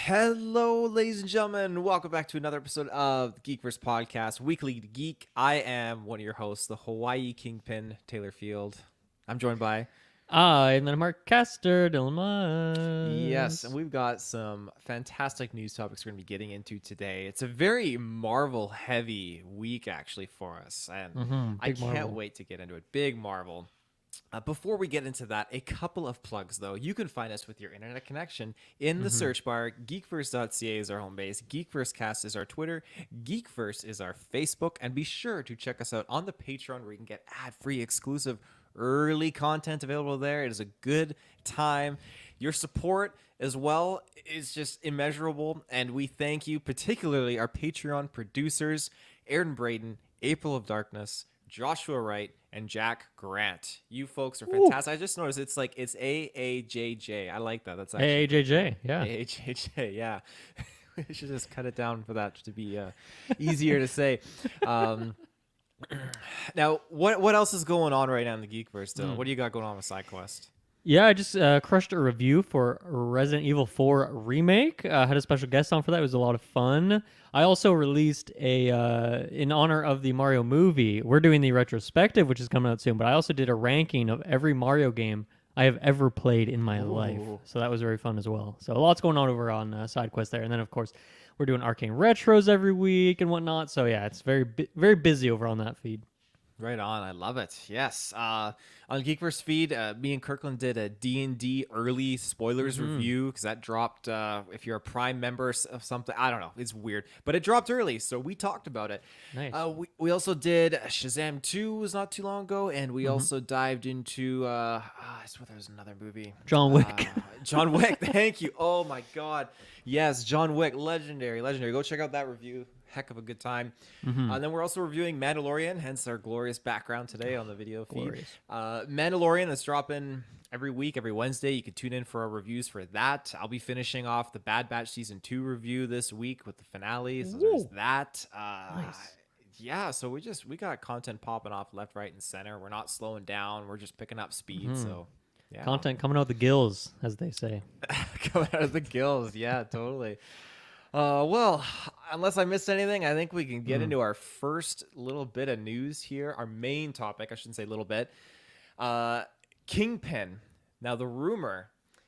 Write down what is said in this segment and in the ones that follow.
Hello, ladies and gentlemen. Welcome back to another episode of the GeekVerse podcast, Weekly Geek. I am one of your hosts, the Hawaii Kingpin, Taylor Field. I'm joined by... I'm Mark Caster, Dylan Yes, and Miles. we've got some fantastic news topics we're going to be getting into today. It's a very Marvel-heavy week, actually, for us, and I Big can't Marvel. wait to get into it. Big Marvel. Before we get into that, a couple of plugs, though. You can find us with your internet connection in the search bar. GeekVerse.ca is our home base. GeekVerseCast is our Twitter. GeekVerse is our Facebook. And be sure to check us out on the Patreon where you can get ad-free, exclusive, early content available there. It is a good time. Your support as well is just immeasurable. And we thank you, particularly our Patreon producers, Aaron Braden, April of Darkness, Joshua Wright, and Jack Grant. You folks are fantastic. I just noticed it's AAJJ. I like that. That's actually pretty cool. AAJJ, yeah. AAJJ, yeah. We should just cut it down for that to be easier to say. Um, now, what else is going on right now in the Geekverse, Dylan? What do you got going on with SideQuest? Yeah, I just crushed a review for Resident Evil 4 Remake. Had a special guest on for that. It was a lot of fun. I also released in honor of the Mario movie, we're doing the retrospective, which is coming out soon, but I also did a ranking of every Mario game I have ever played in my life. So that was very fun as well. So lots going on over on SideQuest there. And then, of course, we're doing Arcane Retros every week and whatnot. So, yeah, it's very busy over on that feed. Right on. I love it. Yes. On Geekverse feed, me and Kirklin did a D&D early spoilers review because that dropped if you're a Prime member of something. I don't know. It's weird. But it dropped early, so we talked about it. Nice. We also did Shazam 2 was not too long ago, and we also dived into there was another movie. John Wick. John Wick. Thank you. Oh, my God. Yes, John Wick. Legendary. Go check out that review. Heck of a good time. And then we're also reviewing Mandalorian, hence our glorious background today on the video feed. Mandalorian that's dropping every week, every Wednesday. You can tune in for our reviews for that. I'll be finishing off the Bad Batch Season 2 review this week with the finale. So there's that. Nice. Yeah, so we got content popping off left, right, and center. We're not slowing down. We're just picking up speed. So yeah. Content coming out the gills, as they say. Coming out of the gills. Yeah, totally. Well, unless I missed anything, I think we can get into our first little bit of news here. Our main topic, I shouldn't say little bit. Kingpin. Now, the rumor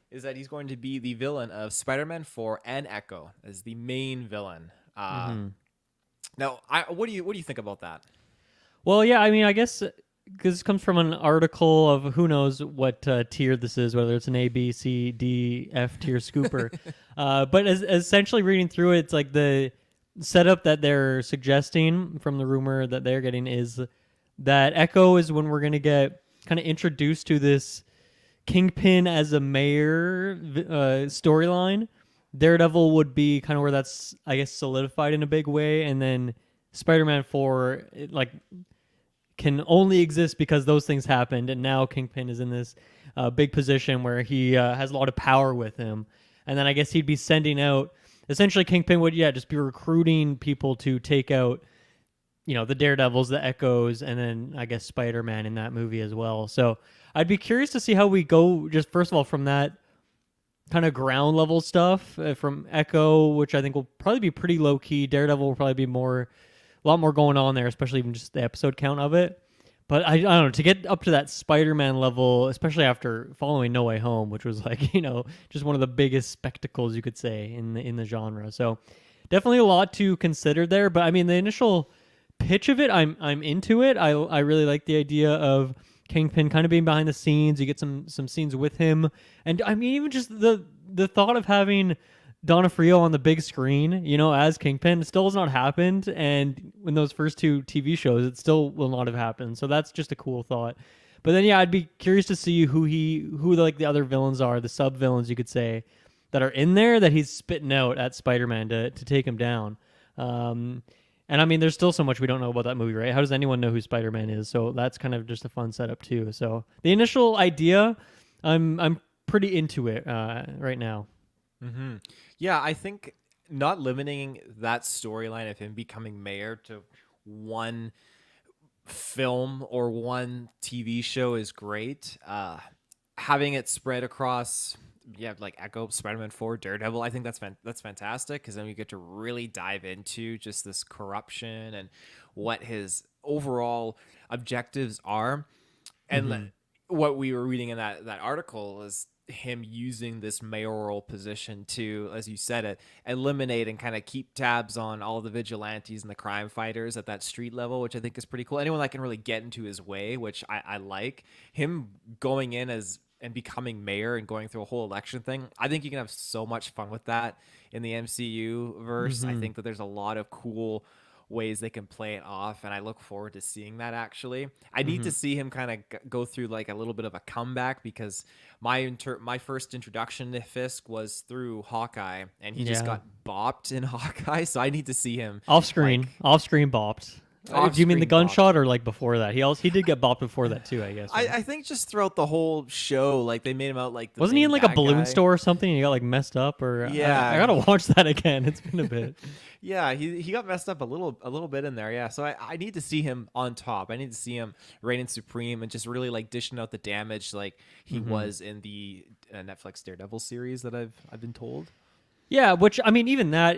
is that he's going to be the villain of Spider-Man 4 and Echo as the main villain. Now, what do you think about that? Well, yeah, I mean, I guess because this comes from an article of who knows what tier this is, whether it's an A, B, C, D, F tier scooper. But essentially reading through it, it's like the setup that they're suggesting from the rumor that they're getting is that Echo is when we're going to get kind of introduced to this Kingpin as a mayor storyline. Daredevil would be kind of where that's, I guess, solidified in a big way. And then Spider-Man 4, can only exist because those things happened, and now Kingpin is in this big position where he has a lot of power with him. And then I guess he'd be sending out, essentially Kingpin would, just be recruiting people to take out, the Daredevils, the Echoes, and then I guess Spider-Man in that movie as well. So I'd be curious to see how we go, just first of all, from that kind of ground level stuff from Echo, which I think will probably be pretty low key. Daredevil will probably be a lot more going on there, especially even just the episode count of it. But I don't know, to get up to that Spider-Man level, especially after following No Way Home, which was just one of the biggest spectacles you could say in the genre. So definitely a lot to consider there. But I mean, the initial pitch of it, I'm into it. I really like the idea of Kingpin kind of being behind the scenes. You get some scenes with him, and I mean, even just the thought of having Donofrio on the big screen, as Kingpin, still has not happened. And in those first two TV shows, it still will not have happened. So that's just a cool thought. But then, I'd be curious to see who the other villains are, the sub villains, you could say, that are in there that he's spitting out at Spider-Man to take him down. And I mean, there's still so much we don't know about that movie, right? How does anyone know who Spider-Man is? So that's kind of just a fun setup too. So the initial idea, I'm pretty into it right now. Mm-hmm. Yeah, I think not limiting that storyline of him becoming mayor to one film or one TV show is great. Having it spread across like Echo, Spider-Man 4, Daredevil. I think that's fantastic because then we get to really dive into just this corruption and what his overall objectives are. And what we were reading in that article is him using this mayoral position to, as you said it, eliminate and kind of keep tabs on all the vigilantes and the crime fighters at that street level, which I think is pretty cool. Anyone that can really get into his way, which I like. Him going in as and becoming mayor and going through a whole election thing. I think you can have so much fun with that in the MCU verse. I think that there's a lot of cool ways they can play it off, and I look forward to seeing that. Actually, I need to see him kind of go through like a little bit of a comeback, because my first introduction to Fisk was through Hawkeye, and he just got bopped in Hawkeye, so I need to see him off screen bopped. Do you mean the gunshot or like before that? He did get bopped before that too, I guess. Right? I think just throughout the whole show, like they made him out like wasn't he in like a balloon store or something? And he got like messed up, or yeah, I gotta watch that again. It's been a bit. Yeah, he got messed up a little bit in there. Yeah, so I need to see him on top. I need to see him reigning supreme and just really like dishing out the damage like he was in the Netflix Daredevil series that I've been told. Yeah, which I mean, even that.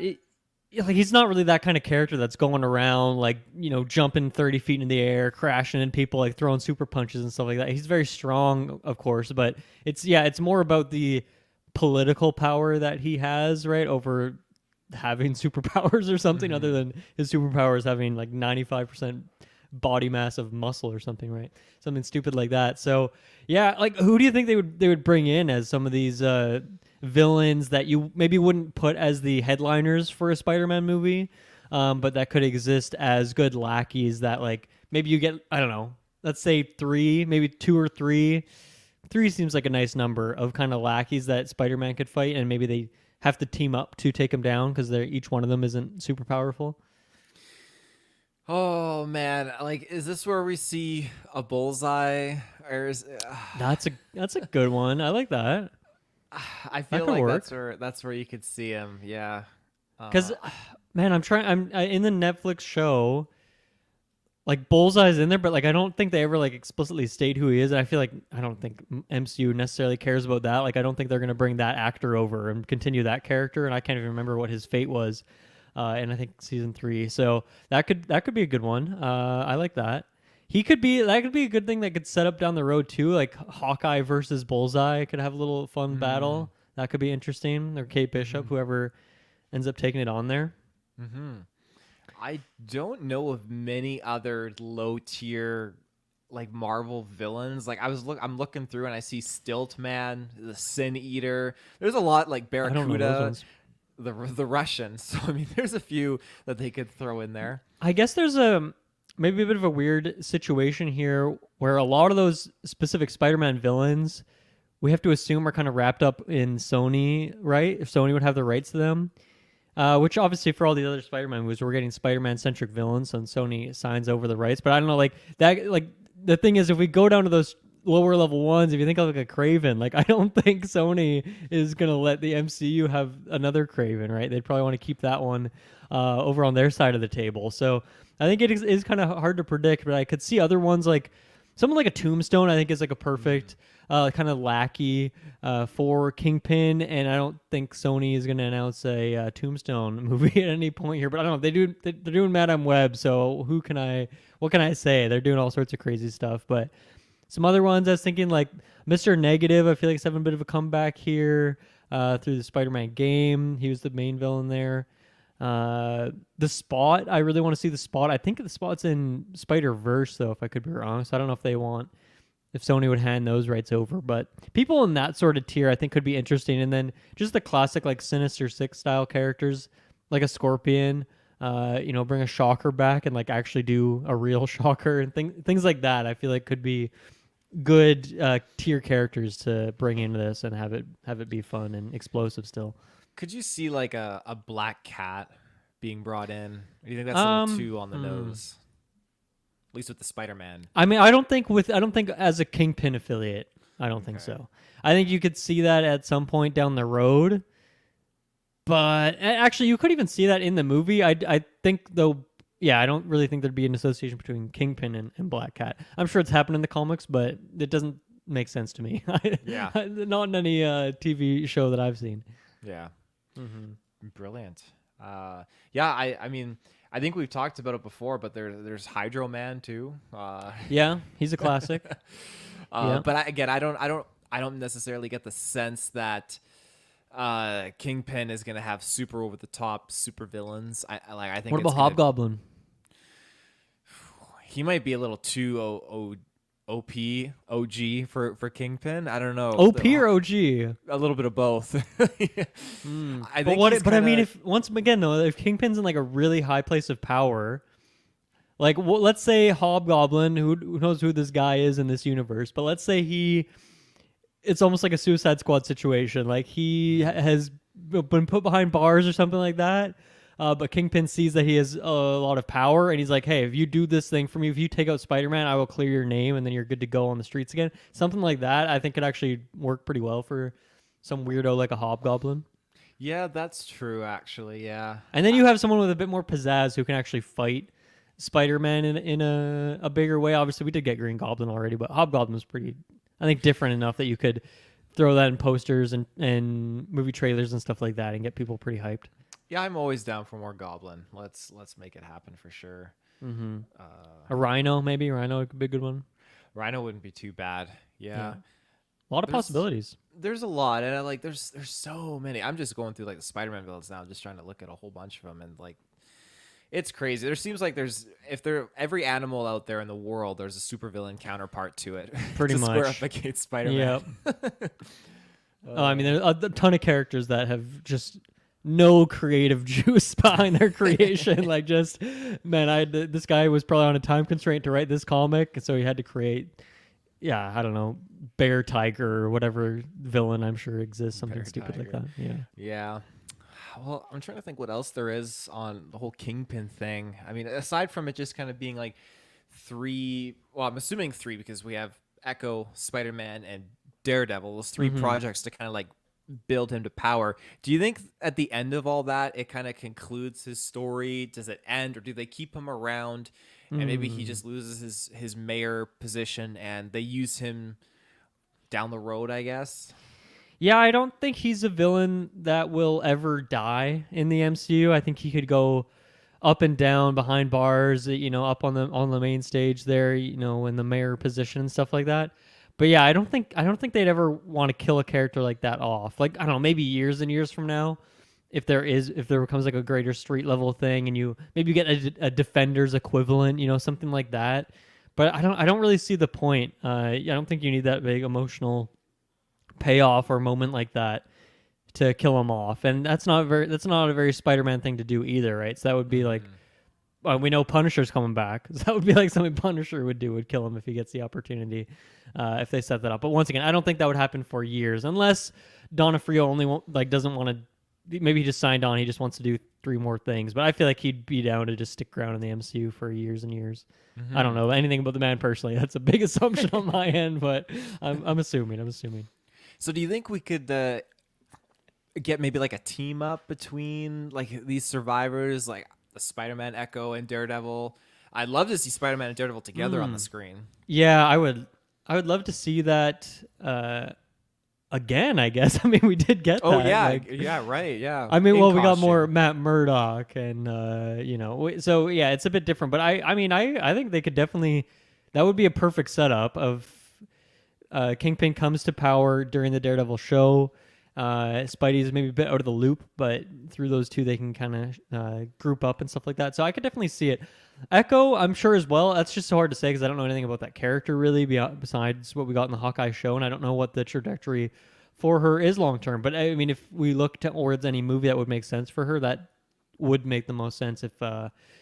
Like he's not really that kind of character that's going around like, you know, jumping 30 feet in the air, crashing in people, like throwing super punches and stuff like that. He's very strong, of course, but it's more about the political power that he has, right, over having superpowers or something other than his superpowers having like 95% body mass of muscle or something, right? Something stupid like that. So yeah, like who do you think they would bring in as some of these villains that you maybe wouldn't put as the headliners for a Spider-Man movie, but that could exist as good lackeys that like maybe you get, I don't know, let's say 3, maybe 2 or 3. 3 seems like a nice number of kind of lackeys that Spider-Man could fight, and maybe they have to team up to take him down because each one of them isn't super powerful. Oh man, like is this where we see a Bullseye, or is that's a good one. I like that. I feel like that's where you could see him. Yeah. Because man, I'm in the Netflix show, like Bullseye's in there, but like I don't think they ever like explicitly state who he is. And I don't think MCU necessarily cares about that. Like I don't think they're gonna bring that actor over and continue that character. And I can't even remember what his fate was. And I think season 3. So that could be a good one. I like that. That could be a good thing that could set up down the road too, like Hawkeye versus Bullseye could have a little fun battle. That could be interesting. Or Kate Bishop, whoever ends up taking it on there. I don't know of many other low tier like Marvel villains. Like I'm looking through and I see Stiltman, the Sin Eater. There's a lot like Barracuda, the Russian. So I mean, there's a few that they could throw in there. I guess there's maybe a bit of a weird situation here where a lot of those specific Spider-Man villains we have to assume are kind of wrapped up in Sony, right? If Sony would have the rights to them, which obviously for all the other Spider-Man movies, we're getting Spider-Man centric villains, and Sony signs over the rights. But I don't know, like that. Like the thing is, if we go down to those lower level ones, if you think of like a Kraven, like I don't think Sony is gonna let the MCU have another Kraven, right? They'd probably want to keep that one over on their side of the table. So I think it is kind of hard to predict, but I could see other ones like someone like a Tombstone. I think is like a perfect kind of lackey for Kingpin, and I don't think Sony is going to announce a Tombstone movie at any point here. But I don't know. They're doing Madame Web, so what can I say? They're doing all sorts of crazy stuff, but. Some other ones I was thinking like Mr. Negative, I feel like he's having a bit of a comeback here through the Spider-Man game. He was the main villain there. The Spot, I really want to see the Spot. I think the Spot's in Spider-Verse though, if I could be wrong. So I don't know if Sony would hand those rights over. But people in that sort of tier I think could be interesting. And then just the classic like Sinister Six style characters like a Scorpion. Bring a Shocker back and like actually do a real Shocker and things like that. I feel like could be good tier characters to bring into this and have it be fun and explosive still. Could you see like a Black Cat being brought in? Or do you think that's a little too on the nose? At least with the Spider-Man. I mean, I don't think as a Kingpin affiliate. I don't think so. I think you could see that at some point down the road. But actually, you could even see that in the movie. I think though. Yeah, I don't really think there'd be an association between Kingpin and Black Cat. I'm sure it's happened in the comics, but it doesn't make sense to me. Yeah. Not in any TV show that I've seen. Yeah. Brilliant. Yeah, I mean, I think we've talked about it before, but there's Hydro Man too. Yeah, he's a classic. Yeah. But I don't necessarily get the sense that Kingpin is gonna have super over the top super villains. I think What about Hobgoblin? he might be a little too OP OG for Kingpin. I don't know. OP or OG? A little bit of both. I think But I mean, if once again though, if Kingpin's in like a really high place of power, like let's say Hobgoblin, who knows who this guy is in this universe, but let's say it's almost like a Suicide Squad situation. Like he has been put behind bars or something like that. But Kingpin sees that he has a lot of power, and he's like, hey, if you do this thing for me, if you take out Spider-Man, I will clear your name, and then you're good to go on the streets again. Something like that, I think could actually work pretty well for some weirdo like a Hobgoblin. Yeah, that's true, actually, yeah. And then you have someone with a bit more pizzazz who can actually fight Spider-Man in a bigger way. Obviously, we did get Green Goblin already, but Hobgoblin was pretty, I think, different enough that you could throw that in posters and movie trailers and stuff like that and get people pretty hyped. Yeah, I'm always down for more Goblin. Let's make it happen for sure. A Rhino, maybe. Rhino could be a good one. Rhino wouldn't be too bad. Yeah. A lot of possibilities. There's a lot, and there's so many. I'm just going through like the Spider-Man villains now, just trying to look at a whole bunch of them, and like it's crazy. There seems like every animal out there in the world, there's a supervillain counterpart to it. Pretty to much. square up against Spider-Man. Yep. I mean, there's a ton of characters that have just no creative juice behind their creation. Like, just man, this guy was probably on a time constraint to write this comic, so he had to create, I don't know, Bear Tiger or whatever villain I'm sure exists, something Bear stupid like Tiger. that. Yeah. Yeah. Well, I'm trying to think what else there is on the whole Kingpin thing. I mean, aside from it just kind of being like I'm assuming three because we have Echo, Spider-Man, and Daredevil. Those three projects to kind of like build him to power. Do you think at the end of all that, it kind of concludes his story? Does it end, or do they keep him around and maybe he just loses his mayor position and they use him down the road, I guess? Yeah, I don't think he's a villain that will ever die in the MCU. I think he could go up and down behind bars, up on the main stage there, in the mayor position and stuff like that. But yeah, I don't think they'd ever want to kill a character like that off. Like, I don't know, maybe years and years from now, if there becomes like a greater street level thing, and you get a Defenders equivalent, something like that. But I don't really see the point. I don't think you need that big emotional payoff or moment like that to kill him off, and that's not a very Spider-Man thing to do either, right? So that would be like, we know Punisher's coming back, so that would be like something Punisher would kill him if he gets the opportunity, if they set that up. But once again, I don't think that would happen for years, unless Donofrio doesn't want to. Maybe he just signed on. He just wants to do 3 more things. But I feel like he'd be down to just stick around in the MCU for years and years. I don't know anything about the man personally. That's a big assumption on my end, but I'm assuming. So do you think we could get maybe like a team up between like these survivors, like the Spider-Man, Echo, and Daredevil? I'd love to see Spider-Man and Daredevil together on the screen. Yeah, I would love to see that again, I guess. I mean, we did get that. Oh, yeah, right, yeah. I mean, we got more Matt Murdock and, so, yeah, it's a bit different. But I think they could definitely, that would be a perfect setup of Kingpin comes to power during the Daredevil show. Spidey's maybe a bit out of the loop, but through those two, they can kind of group up and stuff like that. So I could definitely see it. Echo, I'm sure as well. That's just so hard to say because I don't know anything about that character really besides what we got in the Hawkeye show, and I don't know what the trajectory for her is long term. But I mean, if we look towards any movie that would make sense for her, that would make the most sense if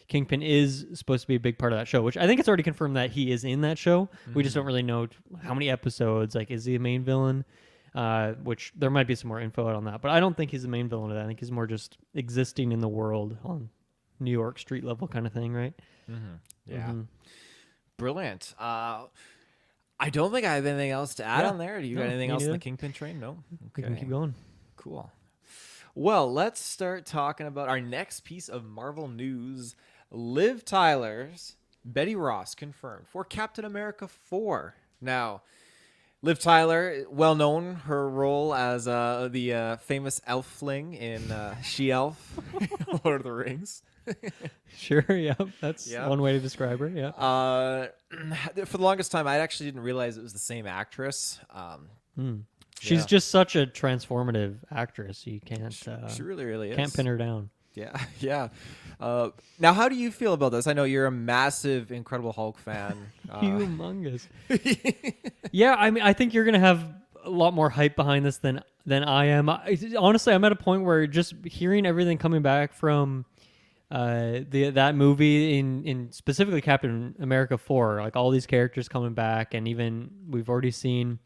Kingpin is supposed to be a big part of that show, which I think it's already confirmed that he is in that show. We just don't really know how many episodes. Like, is he a main villain? Which there might be some more info out on that, but I don't think he's the main villain of that. I think he's more just existing in the world on New York street level kind of thing, right? Yeah. Brilliant. I don't think I have anything else to add on there. Do you got anything else on the Kingpin train? No? Okay. We can keep going. Cool. Well, let's start talking about our next piece of Marvel news. Liv Tyler's Betty Ross confirmed for Captain America 4. Now, Liv Tyler, well known her role as the famous elfling in She-Elf, Lord of the Rings. Sure, yeah, that's Yeah. one way to describe her. Yeah. For the longest time, I actually didn't realize it was the same actress. She's Yeah. just such a transformative actress. You She really, really can't is. pin her down. Yeah, yeah. Now, how do you feel about this? I know you're a massive Incredible Hulk fan. Humongous. Yeah, I mean, I think you're gonna have a lot more hype behind this than I am. Honestly, I'm at a point where just hearing everything coming back from that movie in specifically Captain America 4, like all these characters coming back, and even we've already seen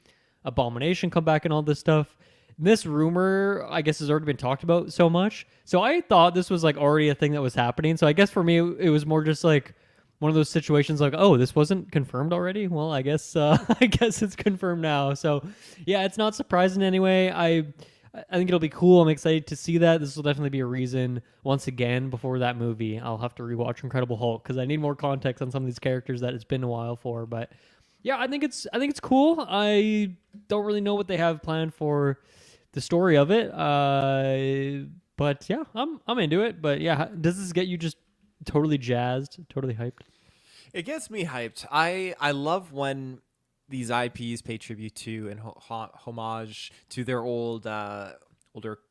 Abomination come back and all this stuff. This rumor, I guess, has already been talked about so much. So I thought this was like already a thing that was happening. So I guess for me, it was more just like one of those situations like, oh, this wasn't confirmed already. Well, I guess I guess it's confirmed now. So yeah, it's not surprising anyway. I think it'll be cool. I'm excited to see that. This will definitely be a reason once again before that movie. I'll have to rewatch Incredible Hulk because I need more context on some of these characters that it's been a while for. But yeah, I think it's cool. I don't really know what they have planned for the story of it. But yeah, I'm into it. But yeah, does this get you just totally jazzed, totally hyped? It gets me hyped. I love when these IPs pay tribute to and homage to their older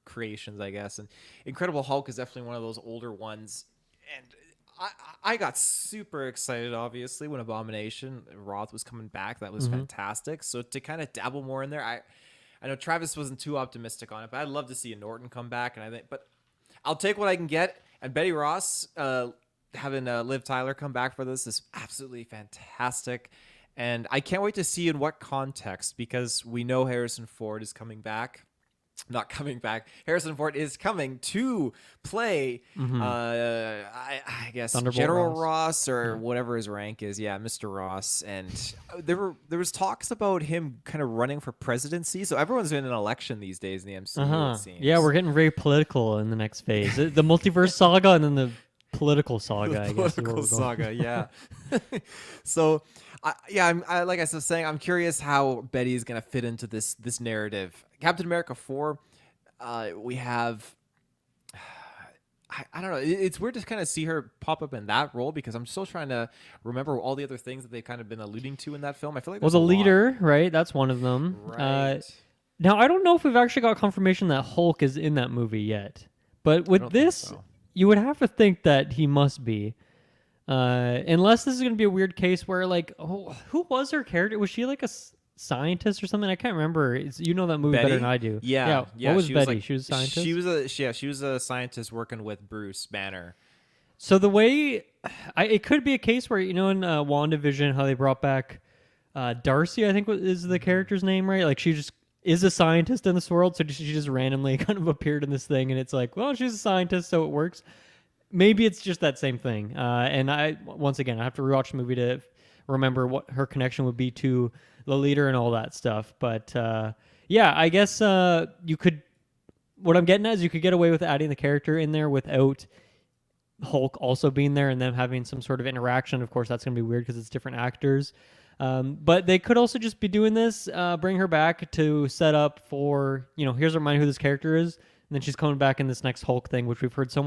creations, I guess. And Incredible Hulk is definitely one of those older ones. And I got super excited, obviously, when Abomination Roth was coming back. That was fantastic. So to kind of dabble more in there, I know Travis wasn't too optimistic on it, but I'd love to see a Norton come back. But I'll take what I can get. And Betty Ross, having Liv Tyler come back for this is absolutely fantastic. And I can't wait to see in what context, because we know Harrison Ford is coming back. Not coming back. Harrison Ford is coming to play, I guess, Thunderbolt General Ross. Ross or whatever his rank is. Yeah, Mr. Ross. And there was talks about him kind of running for presidency. So everyone's in an election these days in the MCU, it seems. Yeah, we're getting very political in the next phase. The multiverse saga and then the political saga, I guess. is where Political we're going. saga, yeah. So, I like I was saying, I'm curious how Betty is gonna fit into this narrative. Captain America 4, we have. I don't know. It's weird to kind of see her pop up in that role because I'm still trying to remember all the other things that they've kind of been alluding to in that film. I feel like Well, there's the a lot. leader, right? That's one of them. Right. Now, I don't know if we've actually got confirmation that Hulk is in that movie yet. But with don't think this, so. you would have to think that he must be. Unless this is going to be a weird case where, like, who was her character? Was she like a scientist or something? I can't remember. You know that movie better than I do. Yeah. What was she Betty? like- She was a scientist? She was a scientist working with Bruce Banner. So the way it could be a case where, you know, in WandaVision, how they brought back Darcy, I think is the character's name, right? Like she just is a scientist in this world, so she just randomly kind of appeared in this thing, and it's like, well, she's a scientist, so it works. Maybe it's just that same thing. And I have to rewatch the movie to remember what her connection would be to the leader and all that stuff. But yeah, I guess you could. What I'm getting at is you could get away with adding the character in there without Hulk also being there and them having some sort of interaction. Of course, that's going to be weird because it's different actors. But they could also just be doing this, bring her back to set up for, you know, here's remind who this character is, and then she's coming back in this next Hulk thing, which we've heard so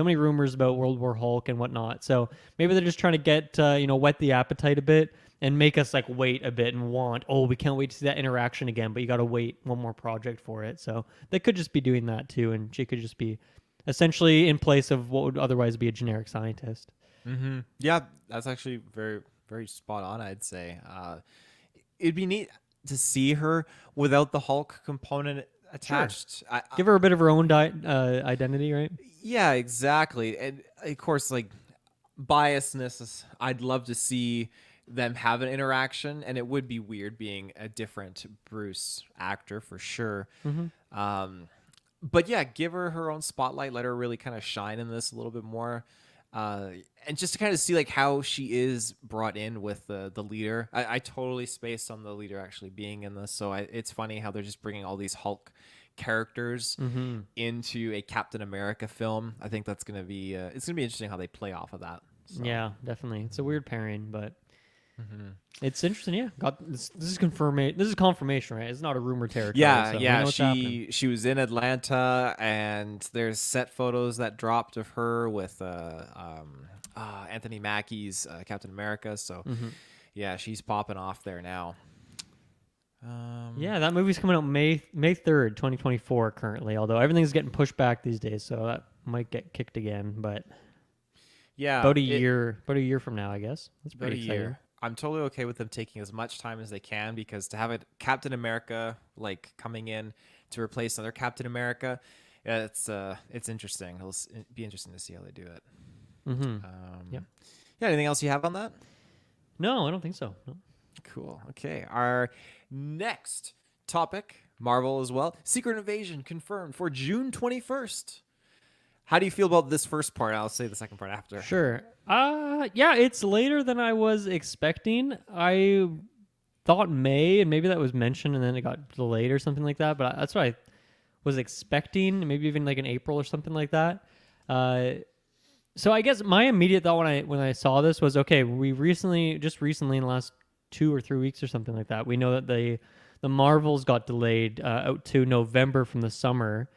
many rumors about World War Hulk and whatnot. So maybe they're just trying to get, whet the appetite a bit and make us like wait a bit and we can't wait to see that interaction again, but you got to wait one more project for it. So they could just be doing that too, and she could just be essentially in place of what would otherwise be a generic scientist. Mm-hmm. Yeah, that's actually very, very spot on, I'd say. It'd be neat to see her without the Hulk component attached. Sure. Give her a bit of her own identity, right? Yeah, exactly. And of course, like biasness, I'd love to see them have an interaction, and it would be weird being a different Bruce actor for sure. But yeah, give her own spotlight. Let her really kind of shine in this a little bit more. And just to kind of see like how she is brought in with the leader. I totally spaced on the leader actually being in this. So it's funny how they're just bringing all these Hulk characters into a Captain America film. I think that's going to be, it's going to be interesting how they play off of that. So. Yeah, definitely. It's a weird pairing, but It's interesting. Yeah, this is confirmation. This is confirmation, right? It's not a rumor territory. Yeah, so we yeah. know what's happening. She was in Atlanta, and there's set photos that dropped of her with Anthony Mackie's Captain America. So yeah, she's popping off there now. Yeah, that movie's coming out May 3rd, 2024 currently, although everything's getting pushed back these days, so that might get kicked again, but Yeah, about a year from now, I guess. That's about pretty a exciting. year. I'm totally okay with them taking as much time as they can, because to have a Captain America like coming in to replace another Captain America, yeah, it's interesting. It'll be interesting to see how they do it. Yeah. Yeah. Anything else you have on that? No, I don't think so. No. Cool. Okay. Our next topic, Marvel as well. Secret Invasion confirmed for June 21st. How do you feel about this first part? I'll say the second part after. Sure. Yeah, it's later than I was expecting. I thought May, and maybe that was mentioned, and then it got delayed or something like that. But that's what I was expecting. Maybe even like in April or something like that. So I guess my immediate thought when I saw this was, okay, we recently in the last 2 or 3 weeks or something like that, we know that the Marvels got delayed out to November from the summer.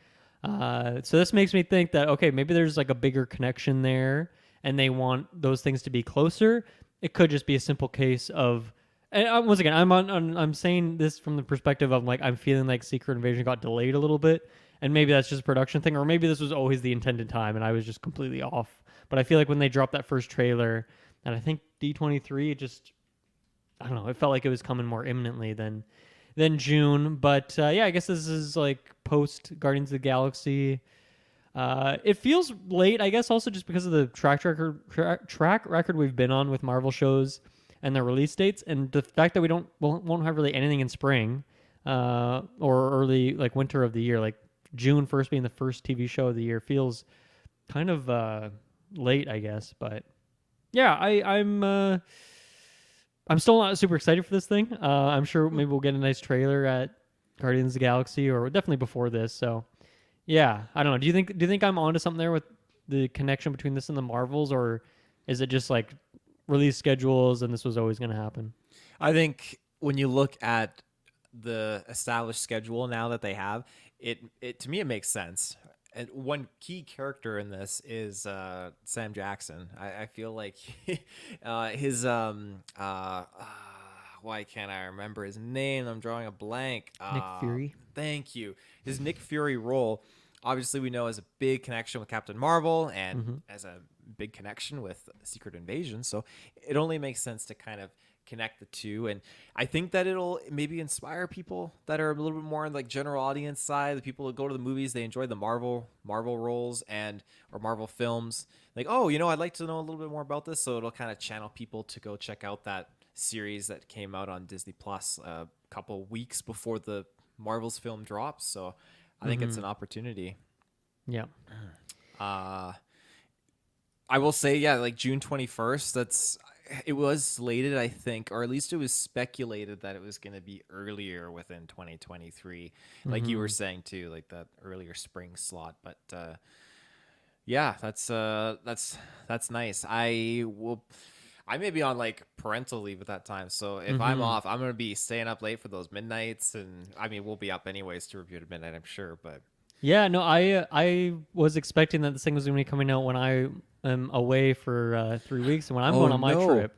So this makes me think that, okay, maybe there's like a bigger connection there, and they want those things to be closer. It could just be a simple case of, and once again, I'm saying this from the perspective of like I'm feeling like Secret Invasion got delayed a little bit, and maybe that's just a production thing, or maybe this was always the intended time and I was just completely off. But I feel like when they dropped that first trailer, and I think D23, it just, I don't know, it felt like it was coming more imminently than June. But yeah, I guess this is like post Guardians of the Galaxy. It feels late, I guess, also just because of the track record we've been on with Marvel shows and their release dates, and the fact that we won't have really anything in spring or early like winter of the year. Like June 1st being the first TV show of the year feels kind of late, I guess. But yeah, I'm still not super excited for this thing. I'm sure maybe we'll get a nice trailer at Guardians of the Galaxy, or definitely before this. So, yeah, I don't know. Do you think I'm onto something there with the connection between this and the Marvels, or is it just like release schedules and this was always going to happen? I think when you look at the established schedule now that they have, it to me it makes sense. And one key character in this is Sam Jackson. I feel like his why can't I remember his name? I'm drawing a blank. Nick Fury. Thank you. His Nick Fury role, obviously we know has a big connection with Captain Marvel and as a big connection with Secret Invasion. So it only makes sense to kind of connect the two, and I think that it'll maybe inspire people that are a little bit more in like general audience side, the people that go to the movies, they enjoy the Marvel roles or Marvel films, like, oh, I'd like to know a little bit more about this, so it'll kind of channel people to go check out that series that came out on Disney Plus a couple weeks before the Marvel's film drops. So I think it's an opportunity. Yeah. I will say, yeah, like June 21st, it was slated, I think, or at least it was speculated that it was going to be earlier within 2023, like you were saying too, like that earlier spring slot. But yeah, that's nice. I may be on like parental leave at that time, so if I'm off, I'm going to be staying up late for those midnights, and I mean we'll be up anyways to review it at midnight, I'm sure. But yeah, no, I was expecting that this thing was going to be coming out when I am away for 3 weeks and when I'm going on my trip,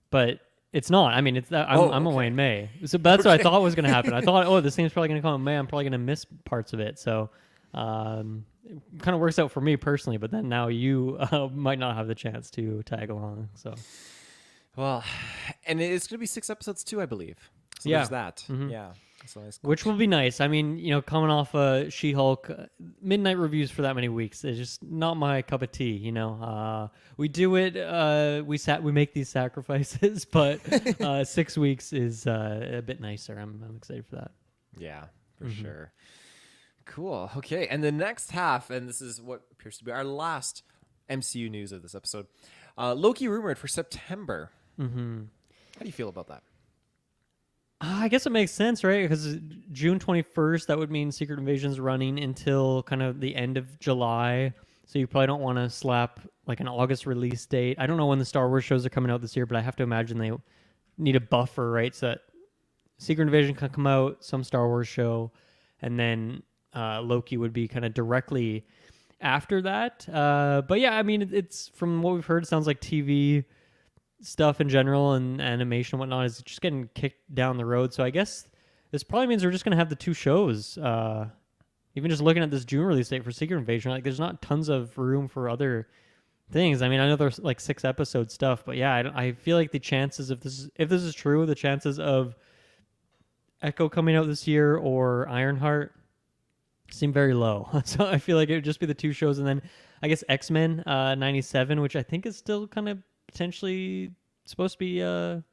but it's not. I mean, I'm away in May, so that's what I thought was going to happen. I thought, this thing's probably going to come in May. I'm probably going to miss parts of it, so it kind of works out for me personally. But then now you might not have the chance to tag along. So, well, and it's going to be 6 episodes too, I believe. So yeah, there's that. Yeah. So which will be nice. I mean, coming off She-Hulk, midnight reviews for that many weeks is just not my cup of tea. We do it. We make these sacrifices, but 6 weeks is a bit nicer. I'm excited for that. Yeah, for sure. Cool. Okay, and the next half, and this is what appears to be our last MCU news of this episode. Loki rumored for September. How do you feel about that? I guess it makes sense, right? Because June 21st, that would mean Secret Invasion's running until kind of the end of July. So you probably don't want to slap like an August release date. I don't know when the Star Wars shows are coming out this year, but I have to imagine need a buffer, right? So that Secret Invasion can come out, some Star Wars show, and then Loki would be kind of directly after that. But yeah, I mean, it's from what we've heard, it sounds like TV stuff in general and animation and whatnot is just getting kicked down the road. So I guess this probably means we're just going to have the two shows. Even just looking at this June release date for Secret Invasion, like there's not tons of room for other things. I mean, I know there's like 6 episode stuff, but yeah, I feel like the chances of this, if this is true, the chances of Echo coming out this year or Ironheart seem very low. So I feel like it would just be the two shows, and then I guess X-Men 97, which I think is still kind of potentially supposed to be the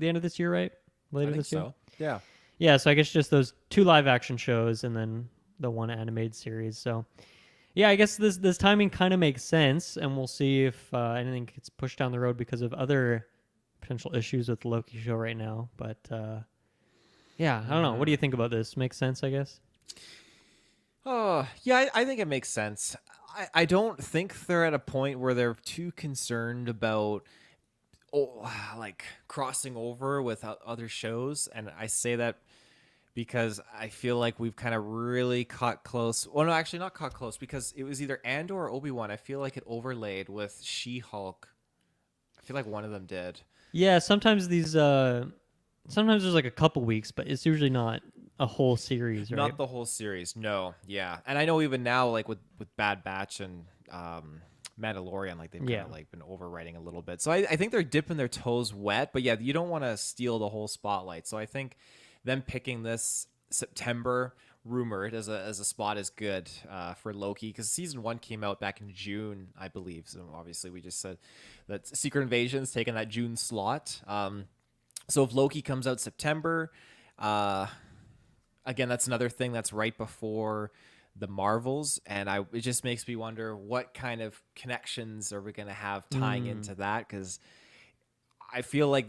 end of this year, right? Later this year. Yeah. Yeah, so I guess just those 2 live action shows and then the 1 animated series. So yeah, I guess this timing kind of makes sense, and we'll see if anything gets pushed down the road because of other potential issues with the Loki show right now. But yeah, I don't know. What do you think about this? Makes sense, I guess. Oh, yeah, I think it makes sense. I don't think they're at a point where they're too concerned about like crossing over with other shows. And I say that because I feel like we've kind of really caught close. Well, no, actually not caught close, because it was either Andor or Obi-Wan. I feel like it overlaid with She-Hulk. I feel like one of them did. Yeah, sometimes these sometimes there's like a couple weeks, but it's usually not a whole series, right? Not the whole series, no. Yeah, and I know even now, like with Bad Batch and Mandalorian, like they've kind of like been overwriting a little bit. So I think they're dipping their toes wet, but yeah, you don't want to steal the whole spotlight. So I think them picking this September Rumoured as a spot is good for Loki, because season 1 came out back in June, I believe. So obviously we just said that Secret Invasion's taking that June slot. So if Loki comes out September, again, that's another thing that's right before the Marvels, and it just makes me wonder what kind of connections are we going to have tying into that, because I feel like,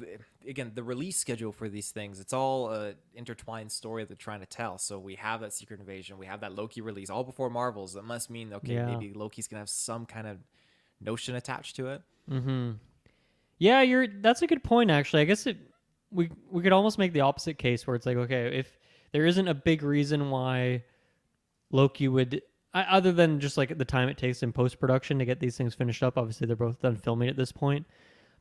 again, the release schedule for these things, it's all an intertwined story that they're trying to tell. So we have that Secret Invasion, we have that Loki release, all before Marvels. That must mean, okay, maybe Loki's going to have some kind of notion attached to it. Mm-hmm. Yeah, that's a good point, actually. I guess we could almost make the opposite case, where it's like, okay, if there isn't a big reason why Loki would, other than just like the time it takes in post-production to get these things finished up. Obviously, they're both done filming at this point.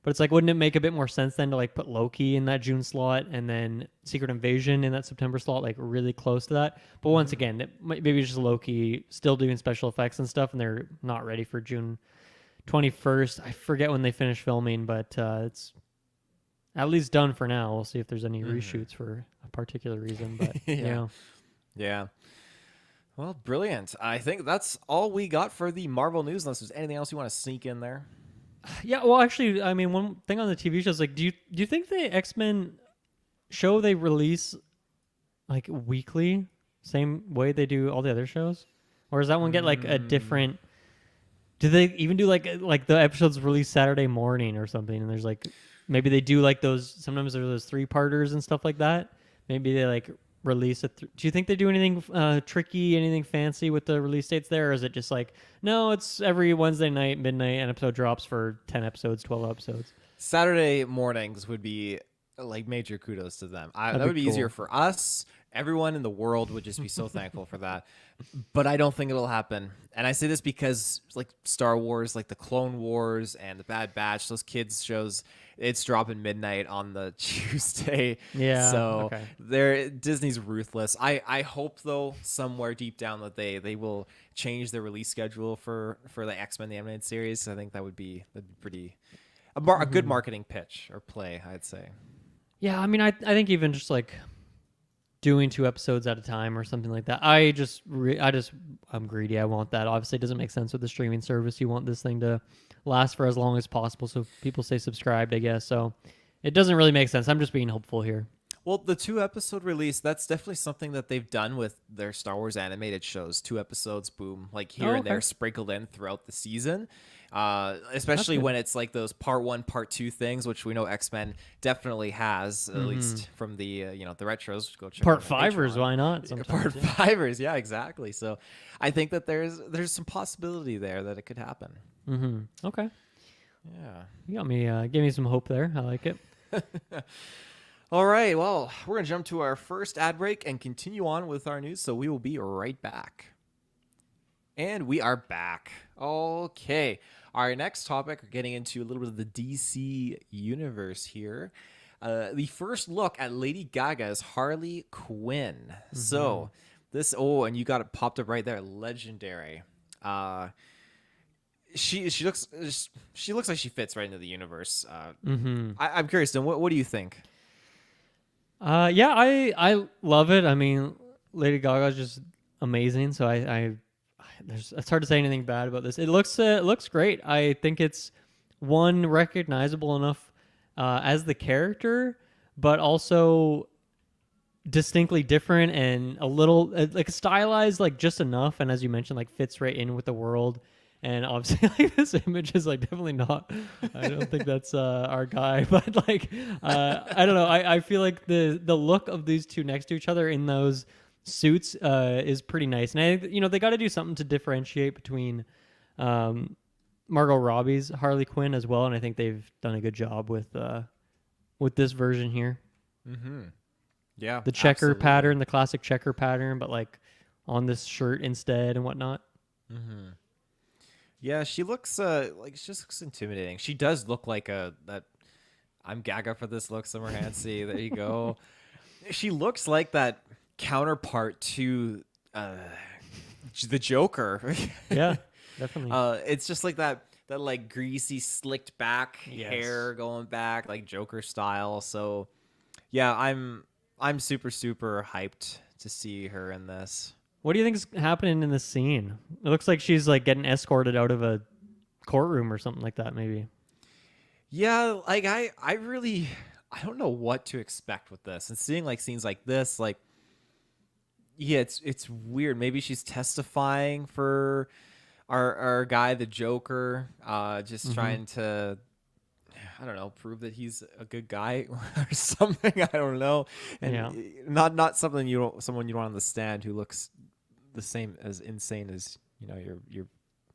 But it's like, wouldn't it make a bit more sense then to like put Loki in that June slot and then Secret Invasion in that September slot, like really close to that? But once again, maybe it's just Loki still doing special effects and stuff, and they're not ready for June 21st. I forget when they finish filming, but it's at least done for now. We'll see if there's any reshoots for a particular reason. But Yeah. Well, brilliant. I think that's all we got for the Marvel news, unless there's anything else you want to sneak in there. Yeah, well, actually, I mean, one thing on the TV show is like, do you think the X-Men show they release like weekly, same way they do all the other shows, or does that one get like a different? Do they even do like the episodes released Saturday morning or something? And there's like, maybe they do like those. Sometimes there's those 3-parters and stuff like that. Maybe they like release do you think they do anything tricky, anything fancy with the release dates there, or is it just like, no, it's every Wednesday night midnight, an episode drops for 10 episodes, 12 episodes? Saturday mornings would be like major kudos to them. That would be cool. Easier for us. Everyone in the world would just be so thankful for that. But I don't think it'll happen. And I say this because like Star Wars, like the Clone Wars and the Bad Batch, those kids shows, it's dropping midnight on the Tuesday. Yeah. So Disney's ruthless. I hope though somewhere deep down that they will change their release schedule for the X-Men the animated series. I think that'd be pretty a good marketing pitch or play, I'd say. Yeah, I mean, I think even just like doing 2 episodes at a time or something like that. I'm greedy. I want that. Obviously, it doesn't make sense with the streaming service. You want this thing to last for as long as possible, so people stay subscribed, I guess. So it doesn't really make sense. I'm just being hopeful here. Well, the 2-episode release, that's definitely something that they've done with their Star Wars animated shows. 2 episodes, boom, like here and there, sprinkled in throughout the season. Especially when it's like those part 1, part 2 things, which we know X-Men definitely has, at least from the the retros. Go check part 5ers, why not? Part 5ers, yeah, exactly. So I think that there's some possibility there that it could happen. Okay. Yeah, You got me. Give me some hope there. I like it. All right, well, we're going to jump to our first ad break and continue on with our news, so we will be right back. And we are back. Okay. Our next topic, we're getting into a little bit of the DC universe here. The first look at Lady Gaga's Harley Quinn. Mm-hmm. So this, and you got it popped up right there, legendary. She looks like she fits right into the universe. I'm curious, Tim, what do you think? Yeah, I love it. I mean, Lady Gaga is just amazing. So it's hard to say anything bad about this. It looks great. I think it's recognizable enough as the character, but also distinctly different and a little like stylized, like just enough. And as you mentioned, like fits right in with the world. And obviously, like this image is like definitely not. I don't think that's our guy, but like I don't know. I feel like the look of these two next to each other in those suits is pretty nice, and they got to do something to differentiate between Margot Robbie's Harley Quinn as well, and I think they've done a good job with this version here. Mm-hmm. Yeah, the checker pattern, the classic checker pattern, but like on this shirt instead and whatnot. Mm-hmm. Yeah, she looks she just looks intimidating. She does look like that. I'm Gaga for this look, Summer Hancy. There you go. She looks like that counterpart to the Joker. Yeah, definitely. It's just like that like greasy, slicked back hair going back, like Joker style. So, yeah, I'm super hyped to see her in this. What do you think is happening in this scene? It looks like she's like getting escorted out of a courtroom or something like that, maybe. Yeah, like I don't know what to expect with this. And seeing like scenes like this, like yeah, it's weird. Maybe she's testifying for our guy, the Joker, just trying to, I don't know, prove that he's a good guy or something. I don't know. And not something someone you don't understand who looks the same as insane as your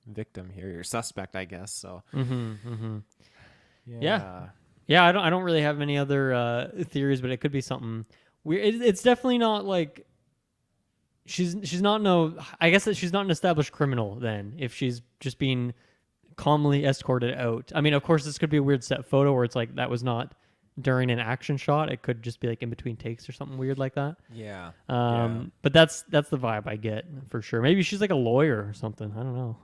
victim here, your suspect, I guess. So yeah. I don't really have many other theories, but it could be something weird. It's definitely not like she's not I guess that she's not an established criminal then if she's just being calmly escorted out. I mean, of course, this could be a weird set photo where it's like that was not during an action shot. It could just be like in between takes or something weird like that. Yeah. But that's the vibe I get for sure. Maybe she's like a lawyer or something. I don't know.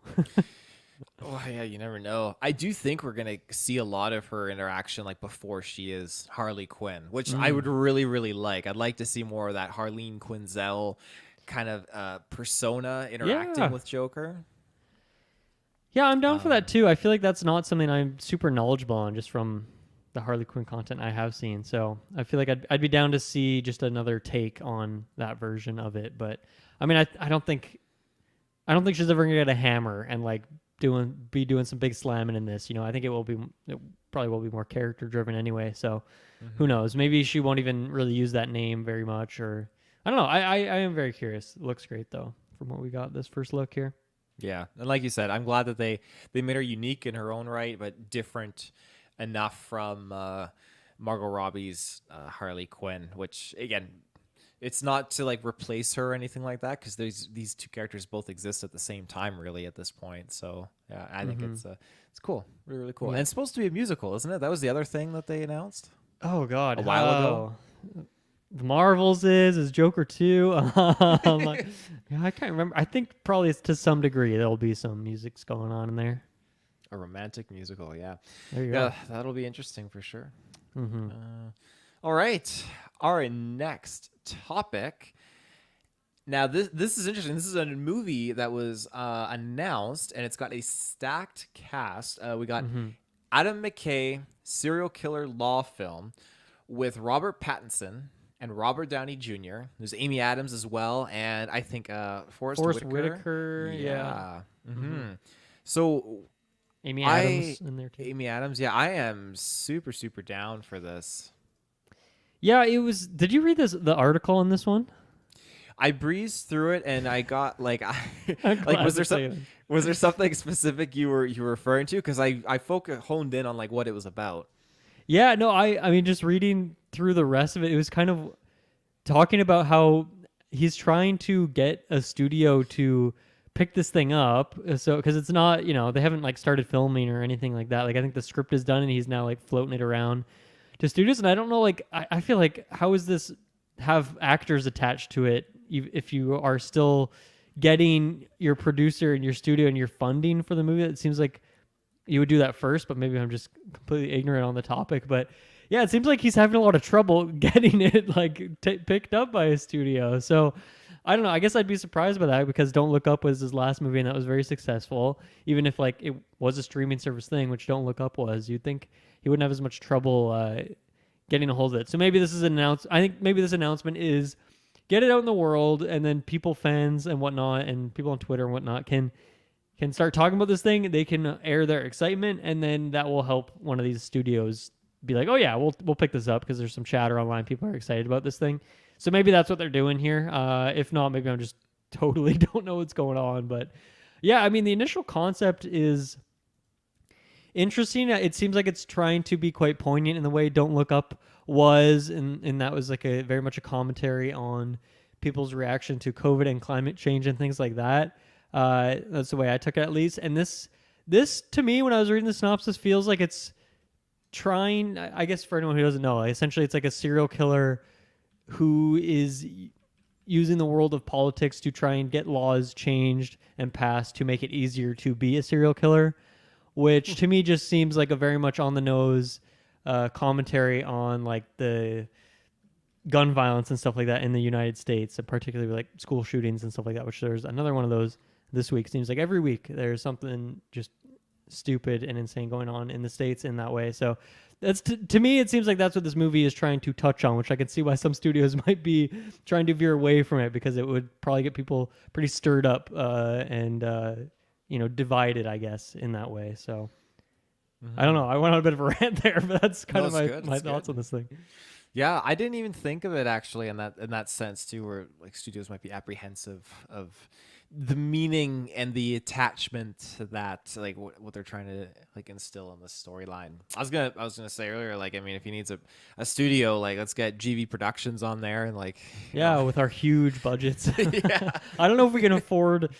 Oh yeah, you never know. I do think we're gonna see a lot of her interaction like before she is Harley Quinn, which I would really like. I'd like to see more of that Harleen Quinzel kind of persona interacting with Joker. Yeah, I'm down for that too. I feel like that's not something I'm super knowledgeable on just from the Harley Quinn content I have seen. So I feel like I'd be down to see just another take on that version of it. But I mean, I don't think she's ever gonna get a hammer and like doing some big slamming in this. I think it probably will be more character driven anyway. So who knows? Maybe she won't even really use that name very much, or I don't know. I am very curious. It looks great though from what we got this first look here. Yeah, and like you said, I'm glad that they made her unique in her own right, but different enough from Margot Robbie's Harley Quinn, which again, it's not to like replace her or anything like that, because these two characters both exist at the same time, really, at this point. So yeah, I think it's cool, really cool. Yeah. And it's supposed to be a musical, isn't it? That was the other thing that they announced. Oh God, a while ago. The Marvels is Joker 2. I can't remember. I think probably to some degree there'll be some music's going on in there. A romantic musical, yeah. There you go. That'll be interesting for sure. All right. Our next topic. Now, this is interesting. This is a movie that was announced, and it's got a stacked cast. We got Adam McKay, serial killer law film, with Robert Pattinson and Robert Downey Jr. There's Amy Adams as well, and I think Forrest Whitaker. Yeah. So Amy Adams in there too. Amy Adams, yeah, I am super down for this. Yeah, it was. Did you read the article on this one? I breezed through it, and I got like, was there something specific you were referring to? Because I honed in on like what it was about. Yeah, no, I mean, just reading through the rest of it, it was kind of talking about how he's trying to get a studio to pick this thing up. So, because it's not, they haven't like started filming or anything like that. Like, I think the script is done and he's now like floating it around to studios. And I don't know, like, I feel like, how is this have actors attached to it if you are still getting your producer and your studio and your funding for the movie? It seems like you would do that first, but maybe I'm just completely ignorant on the topic. But yeah, it seems like he's having a lot of trouble getting it like picked up by a studio. So I don't know. I guess I'd be surprised by that because Don't Look Up was his last movie and that was very successful. Even if like it was a streaming service thing, which Don't Look Up was, you'd think he wouldn't have as much trouble getting a hold of it. So maybe this is I think maybe this announcement is get it out in the world, and then people, fans and whatnot, and people on Twitter and whatnot can start talking about this thing. They can air their excitement, and then that will help one of these studios be like, oh yeah, we'll pick this up because there's some chatter online. People are excited about this thing. So maybe that's what they're doing here. If not, maybe I'm just totally don't know what's going on. But yeah, I mean, the initial concept is interesting. It seems like it's trying to be quite poignant in the way Don't Look Up was, and that was like a very much a commentary on people's reaction to COVID and climate change and things like that. That's the way I took it, at least. And this to me, when I was reading the synopsis, feels like it's trying, I guess for anyone who doesn't know, essentially it's like a serial killer who is using the world of politics to try and get laws changed and passed to make it easier to be a serial killer, which to me just seems like a very much on the nose commentary on like the gun violence and stuff like that in the United States, and particularly like school shootings and stuff like that, which there's another one of those this week. Seems like every week there's something just stupid and insane going on in the States in that way. So that's to me, it seems like that's what this movie is trying to touch on, which I can see why some studios might be trying to veer away from it, because it would probably get people pretty stirred up and divided, I guess, in that way. So I don't know. I went on a bit of a rant there, but that's kind of my thoughts on this thing. Yeah, I didn't even think of it actually in that sense too, where like studios might be apprehensive of the meaning and the attachment to that, like what they're trying to like instill in the storyline. I was gonna say earlier, like, I mean, if he needs a studio, like let's get GV Productions on there and like with our huge budgets. Yeah. I don't know if we can afford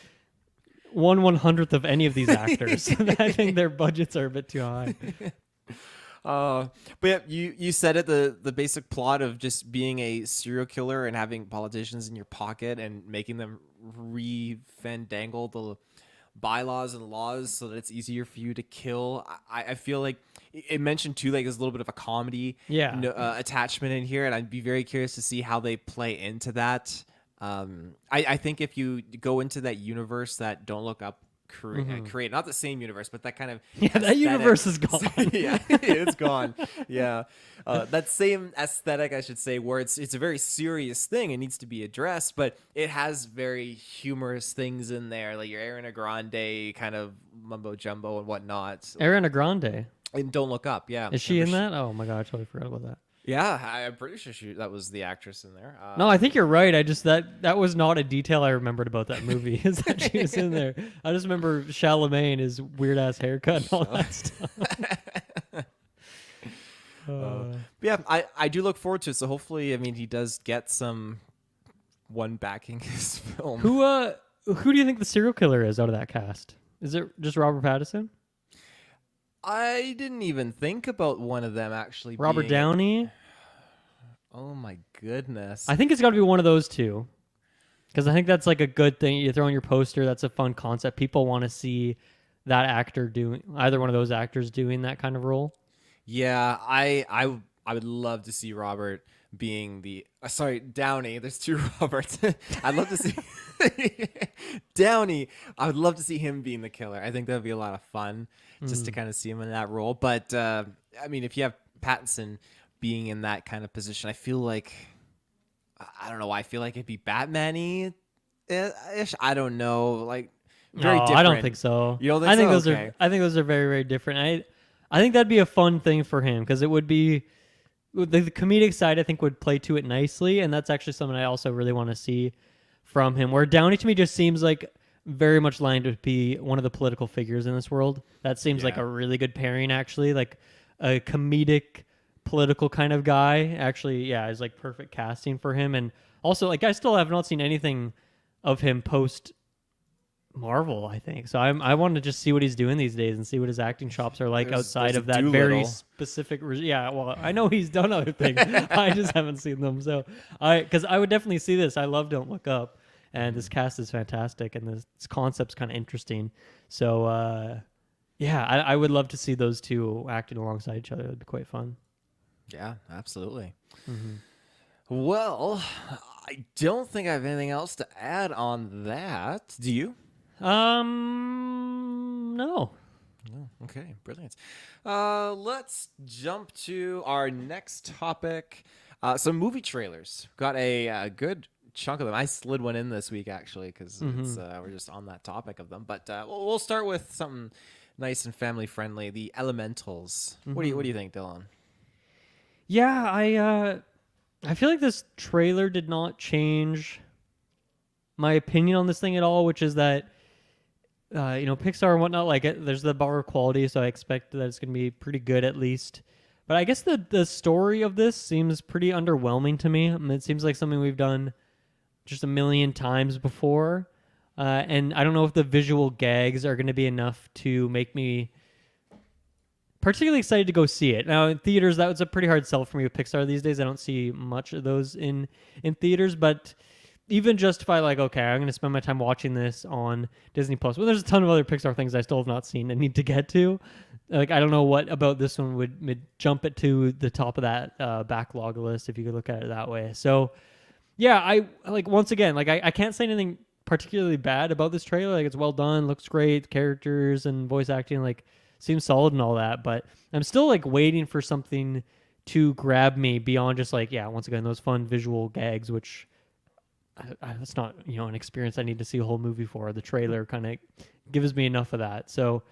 1/100th of any of these actors. I think their budgets are a bit too high. But yeah, you said it, the basic plot of just being a serial killer and having politicians in your pocket and making them re-fandangle the bylaws and laws so that it's easier for you to kill. I feel like it mentioned too, like there's a little bit of a comedy attachment in here, and I'd be very curious to see how they play into that. I think if you go into that universe that Don't Look Up create, not the same universe, but that kind of that universe is gone. Yeah, it's gone. Yeah, that same aesthetic, I should say, where it's a very serious thing, it needs to be addressed, but it has very humorous things in there, like your Ariana Grande kind of mumbo jumbo and whatnot. Ariana Grande and Don't Look Up, yeah. Is she in that? Oh my god, I totally forgot about that. Yeah, I'm pretty sure that was the actress in there. No, I think you're right. I just that was not a detail I remembered about that movie, is that she was in there. I just remember Chalamet and his weird ass haircut and all that stuff. Yeah, I do look forward to it. So hopefully, I mean, he does get one backing his film. Who do you think the serial killer is out of that cast? Is it just Robert Pattinson? I didn't even think about one of them actually. Robert Downey? Oh my goodness. I think it's got to be one of those two. Because I think that's like a good thing. You throw on your poster, that's a fun concept. People want to see that actor either one of those actors doing that kind of role. Yeah, I would love to see Robert being Downey. There's two Roberts. I'd love to see Downey. I would love to see him being the killer. I think that would be a lot of fun just to kind of see him in that role. But I mean, if you have Pattinson being in that kind of position, I feel like, I don't know, I feel like it'd be Batman-y ish. I don't know, like very different. I don't think so. You don't think I think so? I think those are very, very different. I think that'd be a fun thing for him, because it would be the comedic side, I think, would play to it nicely, and that's actually something I also really want to see from him. Where Downey to me just seems like very much lined to be one of the political figures in this world. That seems like a really good pairing, actually, like a comedic political kind of guy. Actually, yeah, is like perfect casting for him. And also, like, I still have not seen anything of him post Marvel, I think. So I want to just see what he's doing these days and see what his acting chops are like outside of that very specific. Yeah, well, I know he's done other things. I just haven't seen them. So because I would definitely see this. I love Don't Look Up, and this cast is fantastic, and this concept's kind of interesting. So yeah, I would love to see those two acting alongside each other. It'd be quite fun. Yeah, absolutely. Well, I don't think I have anything else to add on that. Do you? No. No. Okay, brilliant. Let's jump to our next topic. Some movie trailers. Got a good chunk of them. I slid one in this week actually because we're just on that topic of them. But we'll start with something nice and family friendly. The Elementals. What do you think, Dylan? Yeah, I feel like this trailer did not change my opinion on this thing at all, which is that Pixar and whatnot, like there's the bar of quality, so I expect that it's going to be pretty good at least. But I guess the story of this seems pretty underwhelming to me. I mean, it seems like something we've done just a million times before. And I don't know if the visual gags are going to be enough to make me particularly excited to go see it. Now, in theaters, that was a pretty hard sell for me with Pixar these days. I don't see much of those in theaters, but even justify like, okay, I'm going to spend my time watching this on Disney Plus. Well, there's a ton of other Pixar things I still have not seen and need to get to. Like, I don't know what about this one would jump it to the top of that backlog list if you could look at it that way. So, yeah, I like once again, like I can't say anything particularly bad about this trailer. Like, it's well done, looks great, characters and voice acting like seems solid and all that. But I'm still like waiting for something to grab me beyond just like, yeah, once again, those fun visual gags, which. It's not an experience I need to see a whole movie for. The trailer kind of gives me enough of that. So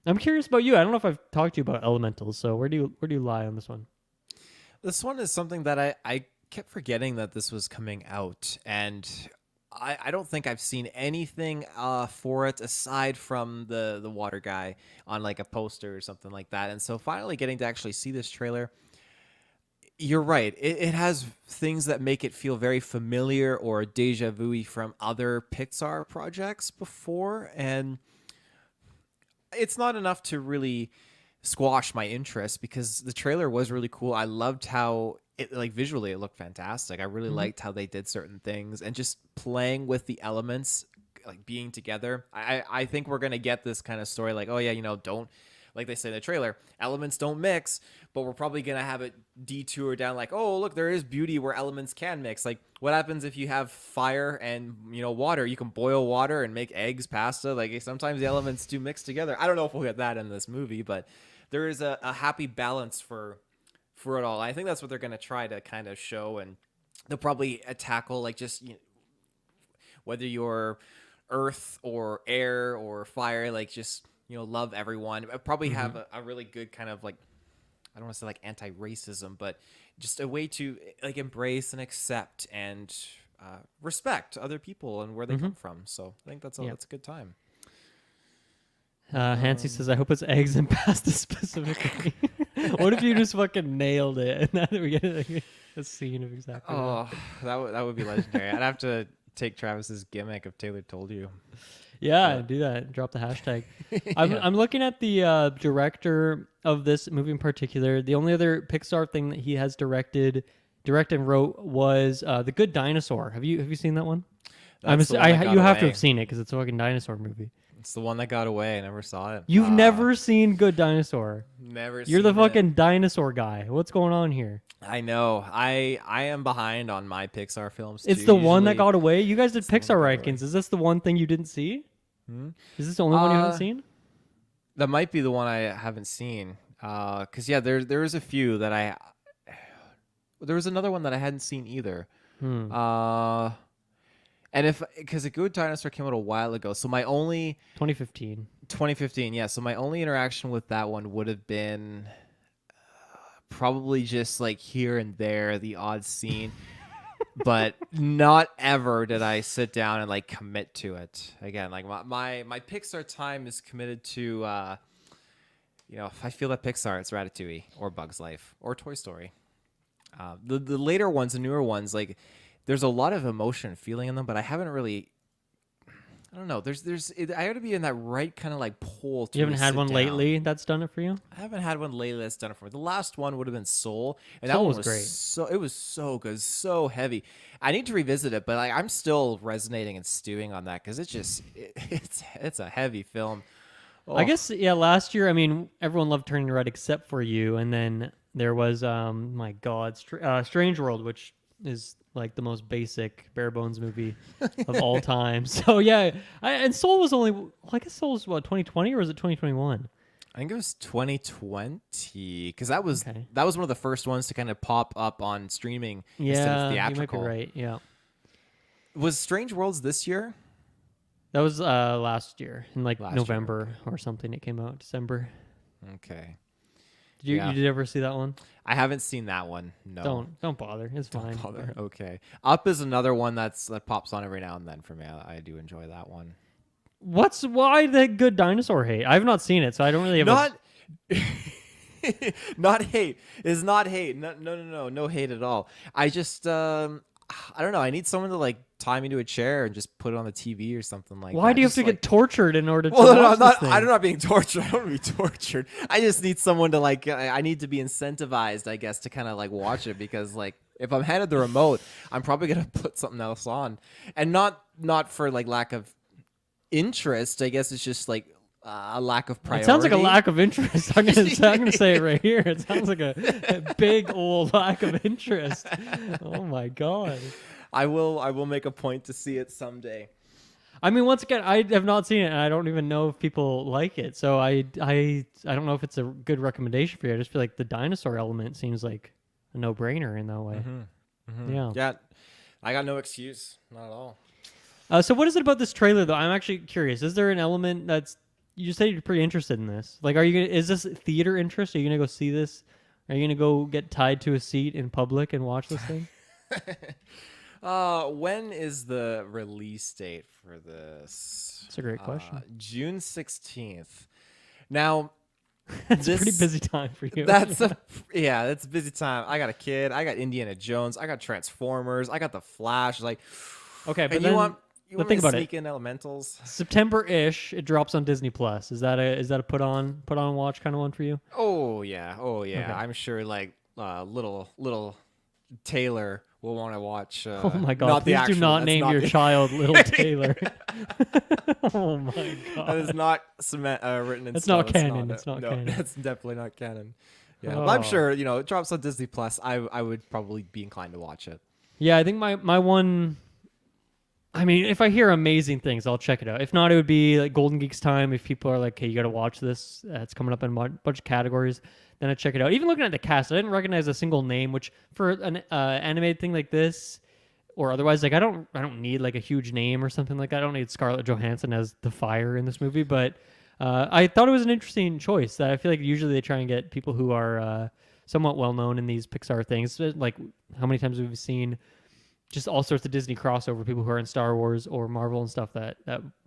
I'm curious about you. I don't know if I've talked to you about Elementals. So where do you lie on this one? This one is something that I kept forgetting that this was coming out, and I don't think I've seen anything for it aside from the water guy on like a poster or something like that. And so finally getting to actually see this trailer. You're right. It has things that make it feel very familiar or deja vu from other Pixar projects before. And it's not enough to really squash my interest because the trailer was really cool. I loved how it like visually it looked fantastic. I really liked how they did certain things and just playing with the elements, like being together. I think we're going to get this kind of story like, oh yeah, don't. Like they say in the trailer, elements don't mix, but we're probably going to have it detour down like, oh, look, there is beauty where elements can mix. Like what happens if you have fire and, water? You can boil water and make eggs, pasta. Like sometimes the elements do mix together. I don't know if we'll get that in this movie, but there is a happy balance for it all. I think that's what they're going to try to kind of show. And they'll probably tackle like just whether you're earth or air or fire, like just... love everyone. I probably have a really good kind of like, I don't want to say like anti-racism, but just a way to like embrace and accept and respect other people and where they come from. So I think that's a good time. Hansi says, I hope it's eggs and pasta specifically. What if you just fucking nailed it and now that we get a scene of exactly that would be legendary. I'd have to take Travis's gimmick of Taylor Told You. Yeah, do that. Drop the hashtag. I'm looking at the director of this movie in particular. The only other Pixar thing that he has directed and wrote was The Good Dinosaur. Have you seen that one? You have to have seen it because it's a fucking dinosaur movie. It's the one that got away. I never saw it. You've never seen Good Dinosaur. Never. You're the fucking dinosaur guy. What's going on here? I know. I am behind on my Pixar films. It's the one that got away. You guys did Pixar rankings. Is this the one thing you didn't see? Is this the only one you haven't seen? That might be the one I haven't seen. Because there is a few that there was another one that I hadn't seen either. And because A Good Dinosaur came out a while ago, so my only 2015, yeah. So my only interaction with that one would have been probably just like here and there, the odd scene. But not ever did I sit down and like commit to it again. Like my Pixar time is committed to if I feel that Pixar, it's Ratatouille or Bug's Life or Toy Story. The later ones, the newer ones, like there's a lot of emotion and feeling in them, but I haven't really. I don't know. I got to be in that right kind of like pull. To You haven't really had sit one down. lately that's done it for you? I haven't had one lately that's done it for me. The last one would have been Soul, and Soul that one was great. It was so good, so heavy. I need to revisit it, but like, I'm still resonating and stewing on that because it's a heavy film. I guess, yeah, last year, I mean, everyone loved Turning Red except for you. And then there was, my God, Strange World, which is like the most basic, bare bones movie of all time. So, yeah. And Soul was I guess Soul was, 2020 or was it 2021? I think it was 2020 because that was Okay. one of the first ones to kind of pop up on streaming instead of Yeah, you might be theatrical. right. Yeah. Was Strange Worlds this year? That was last year in like Last year, November or something. It came out December. Okay. Did you Yeah. you did ever see that one? I haven't seen that one. No. Don't bother. It's fine. Don't bother. Okay. Up is another one that pops on every now and then for me. I do enjoy that one. Why the good dinosaur hate? I've not seen it, so I don't really have Not not hate. It's not hate. No hate at all. I just I don't know. I need someone to like tie me to a chair and just put it on the TV or something like that. Why do you have Just, to like, get tortured in order to Well, no, watch I'm not. this thing? I'm not being tortured. I don't want to be tortured. I just need someone to like. I need to be incentivized, I guess, to kind of like watch it because like if I'm handed the remote, I'm probably gonna put something else on, and not for like lack of interest. I guess it's just like a lack of priority. It sounds like a lack of interest. I'm gonna say it right here. It sounds like a big old lack of interest. Oh my God. I will make a point to see it someday. I mean, once again, I have not seen it, and I don't even know if people like it. So I don't know if it's a good recommendation for you. I just feel like the dinosaur element seems like a no-brainer in that way. Yeah. Yeah, I got no excuse, not at all. So what is it about this trailer, though? I'm actually curious. Is there an element that's you said you're pretty interested in this? Like, is this theater interest? Are you gonna go see this? Are you gonna go get tied to a seat in public and watch this thing? When is the release date for this? That's a great question. June 16th. Now, It's a pretty busy time for you. that's a busy time. I got a kid. I got Indiana Jones. I got Transformers. I got the Flash. Like, okay, but and then you want me think to about it. sneak in Elementals? September-ish, it drops on Disney Plus. Is that a put on watch kind of one for you? Oh yeah. Okay. I'm sure like little Taylor will want to watch. Oh my God! Not the Please actual, do not that's name not your the- child Little Taylor. Oh my God! That is not written in That's stone. not canon. No, It's not no, canon. that's definitely not canon. Yeah, but I'm Oh. sure it drops on Disney Plus. I would probably be inclined to watch it. Yeah, I think my one. I mean, if I hear amazing things, I'll check it out. If not, it would be like Golden Geeks time. If people are like, "Hey, you got to watch this," it's coming up in a bunch of categories. Then I check it out. Even looking at the cast, I didn't recognize a single name. Which for an animated thing like this, or otherwise, like I don't need like a huge name or something like that. I don't need Scarlett Johansson as the fire in this movie, but I thought it was an interesting choice. That I feel like usually they try and get people who are somewhat well known in these Pixar things. Like how many times have we seen just all sorts of Disney crossover people who are in Star Wars or Marvel and stuff that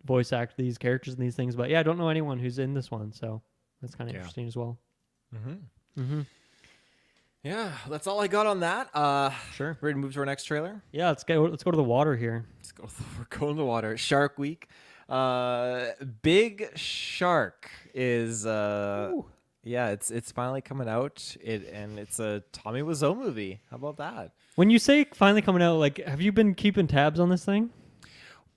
voice act these characters and these things. But yeah, I don't know anyone who's in this one, so that's kind of interesting as well. Yeah, that's all I got on that. Sure. Ready to move to our next trailer? Yeah, let's go to the water here. We're going to the water. Shark Week. Big Shark is it's finally coming out. And it's a Tommy Wiseau movie. How about that? When you say finally coming out, like, have you been keeping tabs on this thing?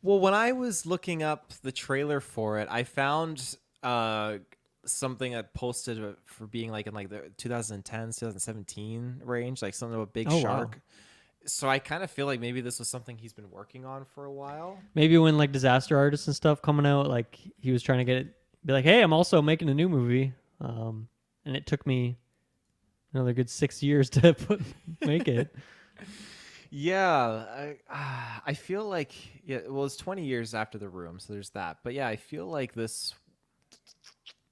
Well, when I was looking up the trailer for it, I found something that posted for being like in like the 2010, 2017 range, like something about Big Shark. Wow. So I kind of feel like maybe this was something he's been working on for a while. Maybe when like disaster artists and stuff coming out, like he was trying to be like, hey, I'm also making a new movie. And it took me another good 6 years to make it. Yeah, I feel like well, it's 20 years after The Room, so there's that. But yeah, I feel like this.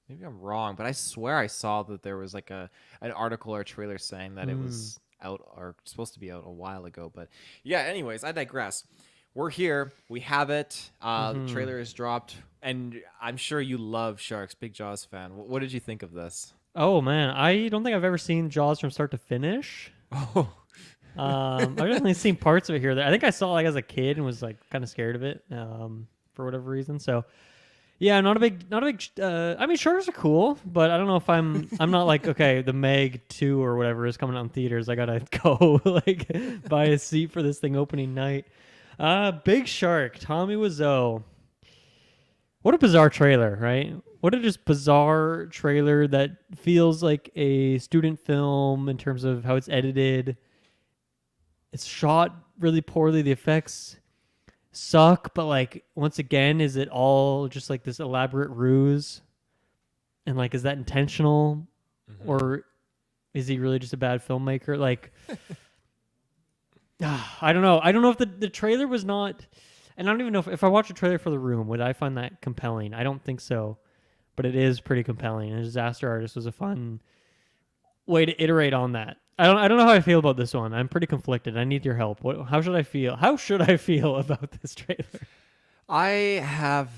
Maybe I'm wrong, but I swear I saw that there was like an article or a trailer saying that it was out or supposed to be out a while ago. But yeah, anyways, I digress. we're here. We have it. The Mm-hmm. trailer is dropped, and I'm sure you love sharks. Big Jaws fan. What did you think of this? Oh man, I don't think I've ever seen Jaws from start to finish. Oh, I've definitely seen parts of it here. Or there. I think I saw it, like as a kid and was like kind of scared of it for whatever reason. So yeah, not a big. I mean, sharks are cool, but I don't know if I'm not like okay, the Meg 2 or whatever is coming out in theaters. I gotta go like buy a seat for this thing opening night. Big Shark, Tommy Wiseau. What a bizarre trailer, right? What a just bizarre trailer that feels like a student film in terms of how it's edited. It's shot really poorly. The effects suck, but like once again, is it all just like this elaborate ruse? And like, is that intentional, or is he really just a bad filmmaker? Like, I don't know. I don't know if the trailer was not, and I don't even know if I watch a trailer for The Room, would I find that compelling? I don't think so, but it is pretty compelling. And Disaster Artist was a fun way to iterate on that. I don't know how I feel about this one. I'm pretty conflicted. I need your help. How should I feel? How should I feel about this trailer? I have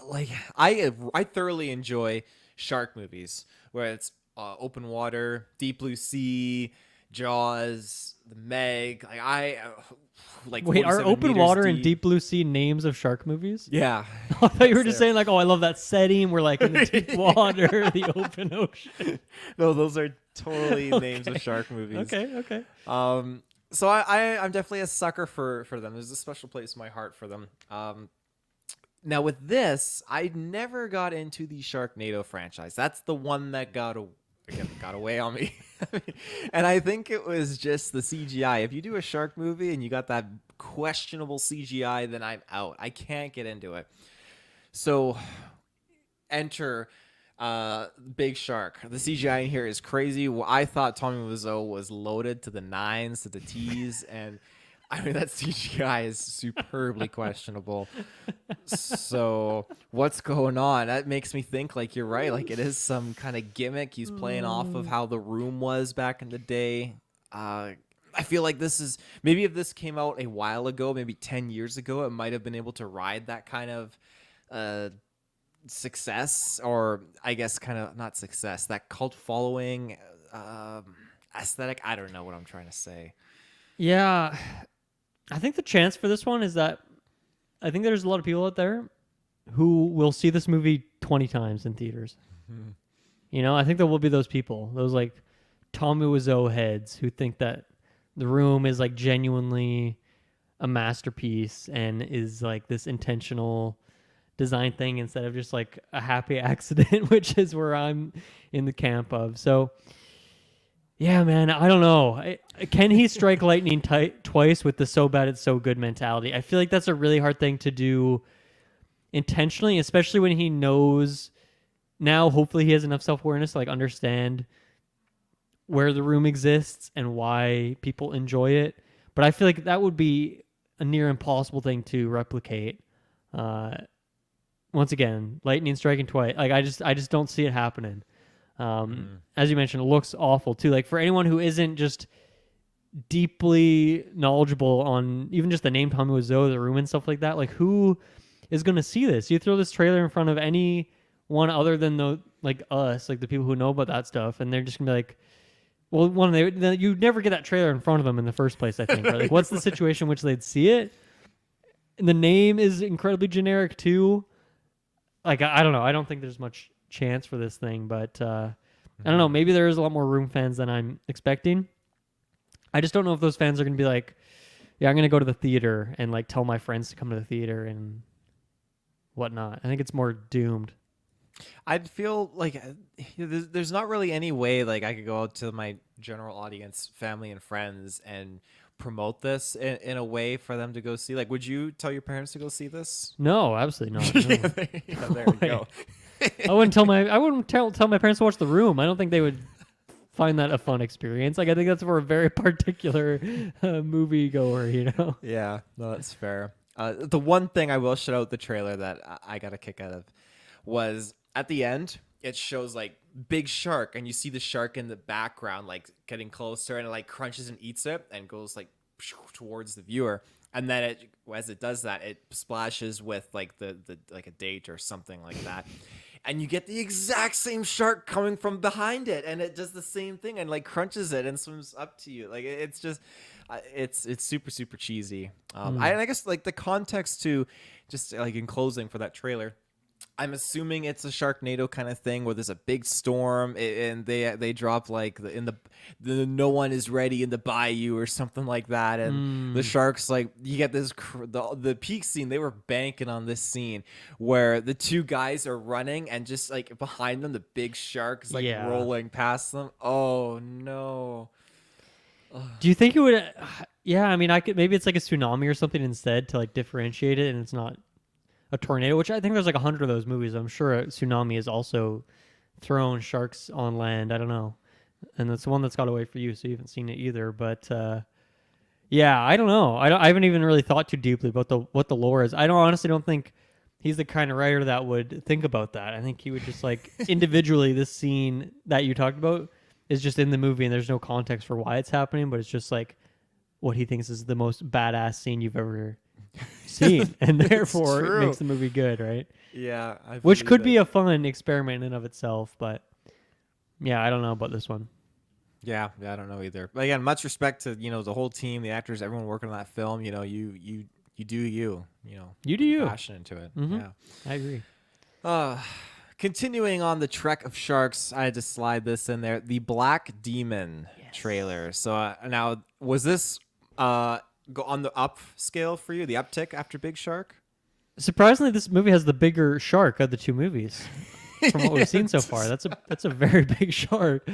like I thoroughly enjoy shark movies where it's open water, deep blue sea, Jaws, the Meg. Like like Wait, are 47 open meters water and deep blue sea names of shark movies? Yeah. I thought you were just there. saying like, oh, I love that setting. We're like in the deep water, the open ocean. No, those are totally names of shark movies. Okay. So I'm definitely a sucker for them. There's a special place in my heart for them. Now with this, I never got into the Sharknado franchise. That's the one that got away on me. And I think it was just the CGI. If you do a shark movie and you got that questionable CGI, then I'm out. I can't get into it. So enter Big Shark. The CGI in here is crazy. I thought Tommy Wiseau was loaded to the nines, to the T's, and I mean that CGI is superbly questionable. So what's going on? That makes me think like you're right. Like it is some kind of gimmick. He's playing off of how The Room was back in the day. I feel like this is maybe if this came out a while ago, maybe 10 years ago, it might have been able to ride that kind of success, or I guess kind of not success, that cult following aesthetic. I don't know what I'm trying to say. Yeah. I think the chance for this one is that I think there's a lot of people out there who will see this movie 20 times in theaters. Mm-hmm. You know, I think there will be those people, those like Tommy Wiseau heads who think that The Room is like genuinely a masterpiece and is like this intentional design thing instead of just like a happy accident, which is where I'm in the camp of. So yeah, man, I don't know. Can he strike lightning twice with the so bad it's so good mentality? I feel like that's a really hard thing to do intentionally, especially when he knows now, hopefully he has enough self-awareness to like understand where The Room exists and why people enjoy it. But I feel like that would be a near impossible thing to replicate. Once again, lightning striking twice. Like I just don't see it happening. As you mentioned, it looks awful too. Like for anyone who isn't just deeply knowledgeable on even just the name Tommy Wiseau, The Room, and stuff like that, like who is going to see this? You throw this trailer in front of anyone other than like us, like the people who know about that stuff, and they're just gonna be like, well, you never get that trailer in front of them in the first place. I think. Right? Like, what's the situation in which they'd see it? And the name is incredibly generic too. Like I don't know. I don't think there's much chance for this thing, but I don't know. Maybe there is a lot more Room fans than I'm expecting. I just don't know if those fans are going to be like, yeah, I'm going to go to the theater and like tell my friends to come to the theater and whatnot. I think it's more doomed. I'd feel like there's not really any way like I could go out to my general audience, family and friends, and promote this in a way for them to go see. Like, would you tell your parents to go see this? No, absolutely not. No. There we go. I wouldn't tell my parents to watch The Room. I don't think they would find that a fun experience. Like I think that's for a very particular movie goer, you know. Yeah, no, that's fair. The one thing I will shout out the trailer that I got a kick out of was at the end. It shows like big shark, and you see the shark in the background, like getting closer, and it like crunches and eats it, and goes like towards the viewer, and then as it does that, it splashes with like the like a date or something like that. And you get the exact same shark coming from behind it, and it does the same thing and like crunches it and swims up to you. Like it's just, it's super super cheesy. And I guess like the context to, just like in closing for that trailer, I'm assuming it's a Sharknado kind of thing where there's a big storm and they drop like the no one is ready in the bayou or something like that, and the sharks, like, you get this the peak scene. They were banking on this scene where the two guys are running and just like behind them the big shark is like rolling past them. Oh no. Do you think it would? Yeah, I mean, maybe it's like a tsunami or something instead to like differentiate it, and it's not a tornado, which I think there's like 100 of those movies. I'm sure a tsunami has also thrown sharks on land. I don't know. And that's the one that's got away for you, so you haven't seen it either. But yeah, I don't know. I haven't even really thought too deeply about what the lore is. I honestly don't think he's the kind of writer that would think about that. I think he would just like individually, this scene that you talked about is just in the movie and there's no context for why it's happening, but it's just like what he thinks is the most badass scene you've ever seen, and therefore it makes the movie good, right? Yeah, which could be a fun experiment in and of itself, but yeah, I don't know about this one. Yeah, I don't know either. But again, much respect to the whole team, the actors, everyone working on that film. You do you do you passionate into it. Mm-hmm. Yeah, I agree. Continuing on the trek of sharks, I had to slide this in there. The Black Demon trailer. So now, was this go on the up scale for you, the uptick after Big Shark? Surprisingly, this movie has the bigger shark of the two movies from what we've seen so far. That's a very big shark.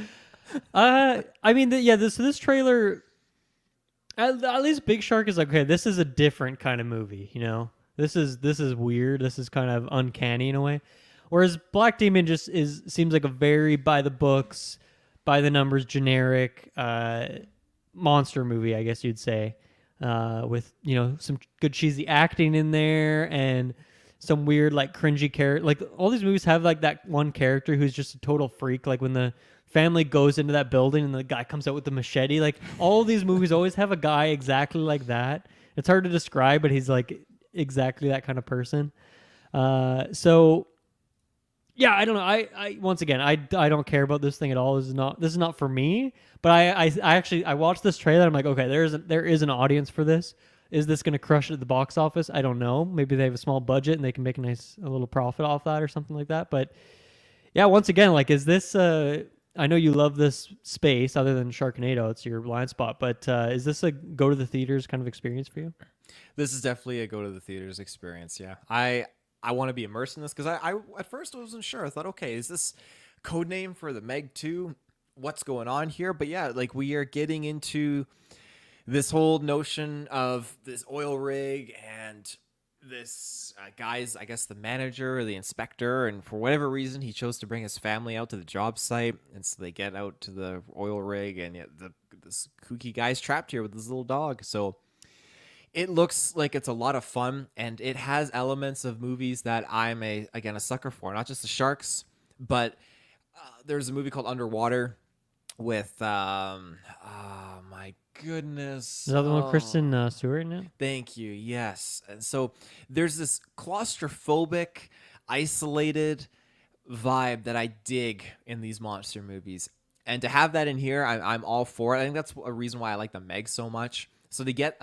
I mean, this trailer, at least Big Shark is like, okay, this is a different kind of movie. This is weird. This is kind of uncanny in a way. Whereas Black Demon just seems like a very by the books, by the numbers, generic monster movie, I guess you'd say. With some good cheesy acting in there and some weird like cringy character. Like all these movies have like that one character who's just a total freak. Like when the family goes into that building and the guy comes out with the machete. Like all these movies always have a guy exactly like that. It's hard to describe, but he's like exactly that kind of person. So yeah, I don't know. I once again, I don't care about this thing at all. This is not for me. But I watched this trailer. I'm like, okay, there is an audience for this. Is this going to crush it at the box office? I don't know. Maybe they have a small budget and they can make a little profit off that or something like that. But yeah, once again, like, is this? I know you love this space. Other than Sharknado, it's your blind spot. But is this a go to the theaters kind of experience for you? This is definitely a go to the theaters experience. Yeah, I want to be immersed in this because I at first I wasn't sure. I thought, okay, is this code name for the Meg 2? What's going on here? But yeah, like we are getting into this whole notion of this oil rig and this guy's, I guess, the manager or the inspector, and for whatever reason he chose to bring his family out to the job site, and so they get out to the oil rig, and this kooky guy's trapped here with his little dog. So it looks like it's a lot of fun, and it has elements of movies that I'm a sucker for. Not just the sharks, but there's a movie called Underwater with oh my goodness, is that the one with Kristen Stewart in it? Thank you. Yes. And so there's this claustrophobic, isolated vibe that I dig in these monster movies, and to have that in here, I'm all for it. I think that's a reason why I like the Meg so much. So to get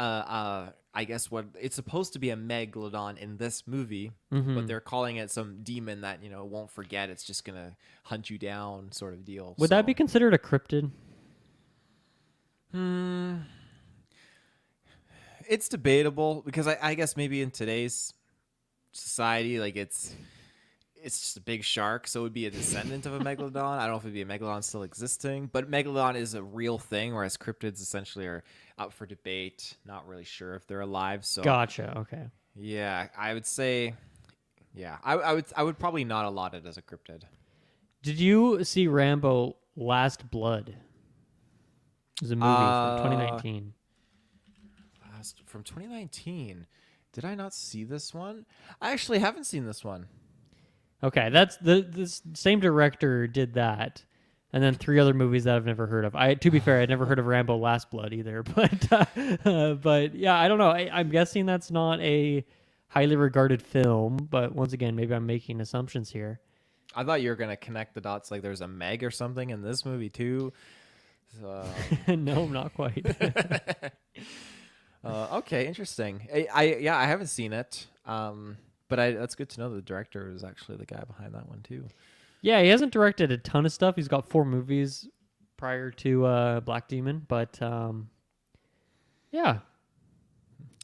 I guess what it's supposed to be a megalodon in this movie, but they're calling it some demon that won't forget. It's just gonna hunt you down, sort of deal. Would that be considered a cryptid? It's debatable because I guess maybe in today's society, like it's just a big shark, so it would be a descendant of a megalodon. I don't know if it'd be a megalodon still existing, but megalodon is a real thing, whereas cryptids essentially are up for debate. Not really sure if they're alive. So gotcha. Okay. Yeah, I would say, yeah, I would probably not allot it as a cryptid. Did you see Rambo: Last Blood? It was a movie from 2019. From 2019. Did I not see this one? I actually haven't seen this one. Okay, that's the same director did that. and then 3 other movies that I've never heard of. To be fair, I'd never heard of Rambo: Last Blood either. But yeah, I don't know. I'm guessing that's not a highly regarded film. But once again, maybe I'm making assumptions here. I thought you were gonna connect the dots, like there's a Meg or something in this movie too. So, No, not quite. okay, interesting. I haven't seen it. But that's good to know the director is actually the guy behind that one too. Yeah, he hasn't directed a ton of stuff. He's got 4 movies prior to Black Demon, but yeah.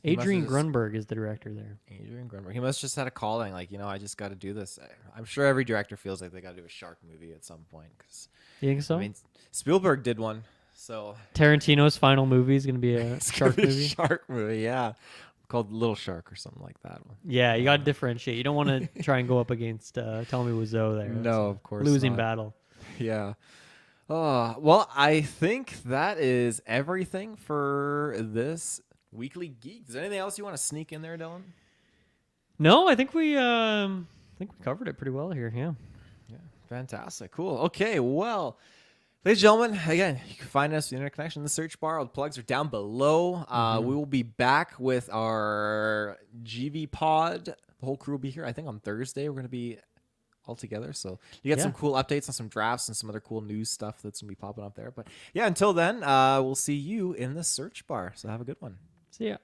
Adrian Grunberg is the director there. Adrian Grunberg. He must just had a calling, like, I just got to do this. I'm sure every director feels like they got to do a shark movie at some point. You think so? I mean, Spielberg did one, so Tarantino's final movie is going to be a shark movie. Shark movie, yeah, called Little Shark or something like that. Yeah, you got to differentiate. You don't want to try and go up against Tell Me Wiseau there. No, of course losing not. battle. Yeah. Well, I think that is everything for this Weekly Geek. Is there anything else you want to sneak in there, Dylan? No, I think we covered it pretty well here. Yeah. Yeah. Fantastic. Cool. Okay. Well, ladies and gentlemen, again, you can find us in the Internet Connection in the search bar. All the plugs are down below. We will be back with our GV pod. The whole crew will be here. I think on Thursday we're going to be all together. So you get some cool updates on some drafts and some other cool news stuff that's going to be popping up there. But yeah, until then, we'll see you in the search bar. So have a good one. See ya.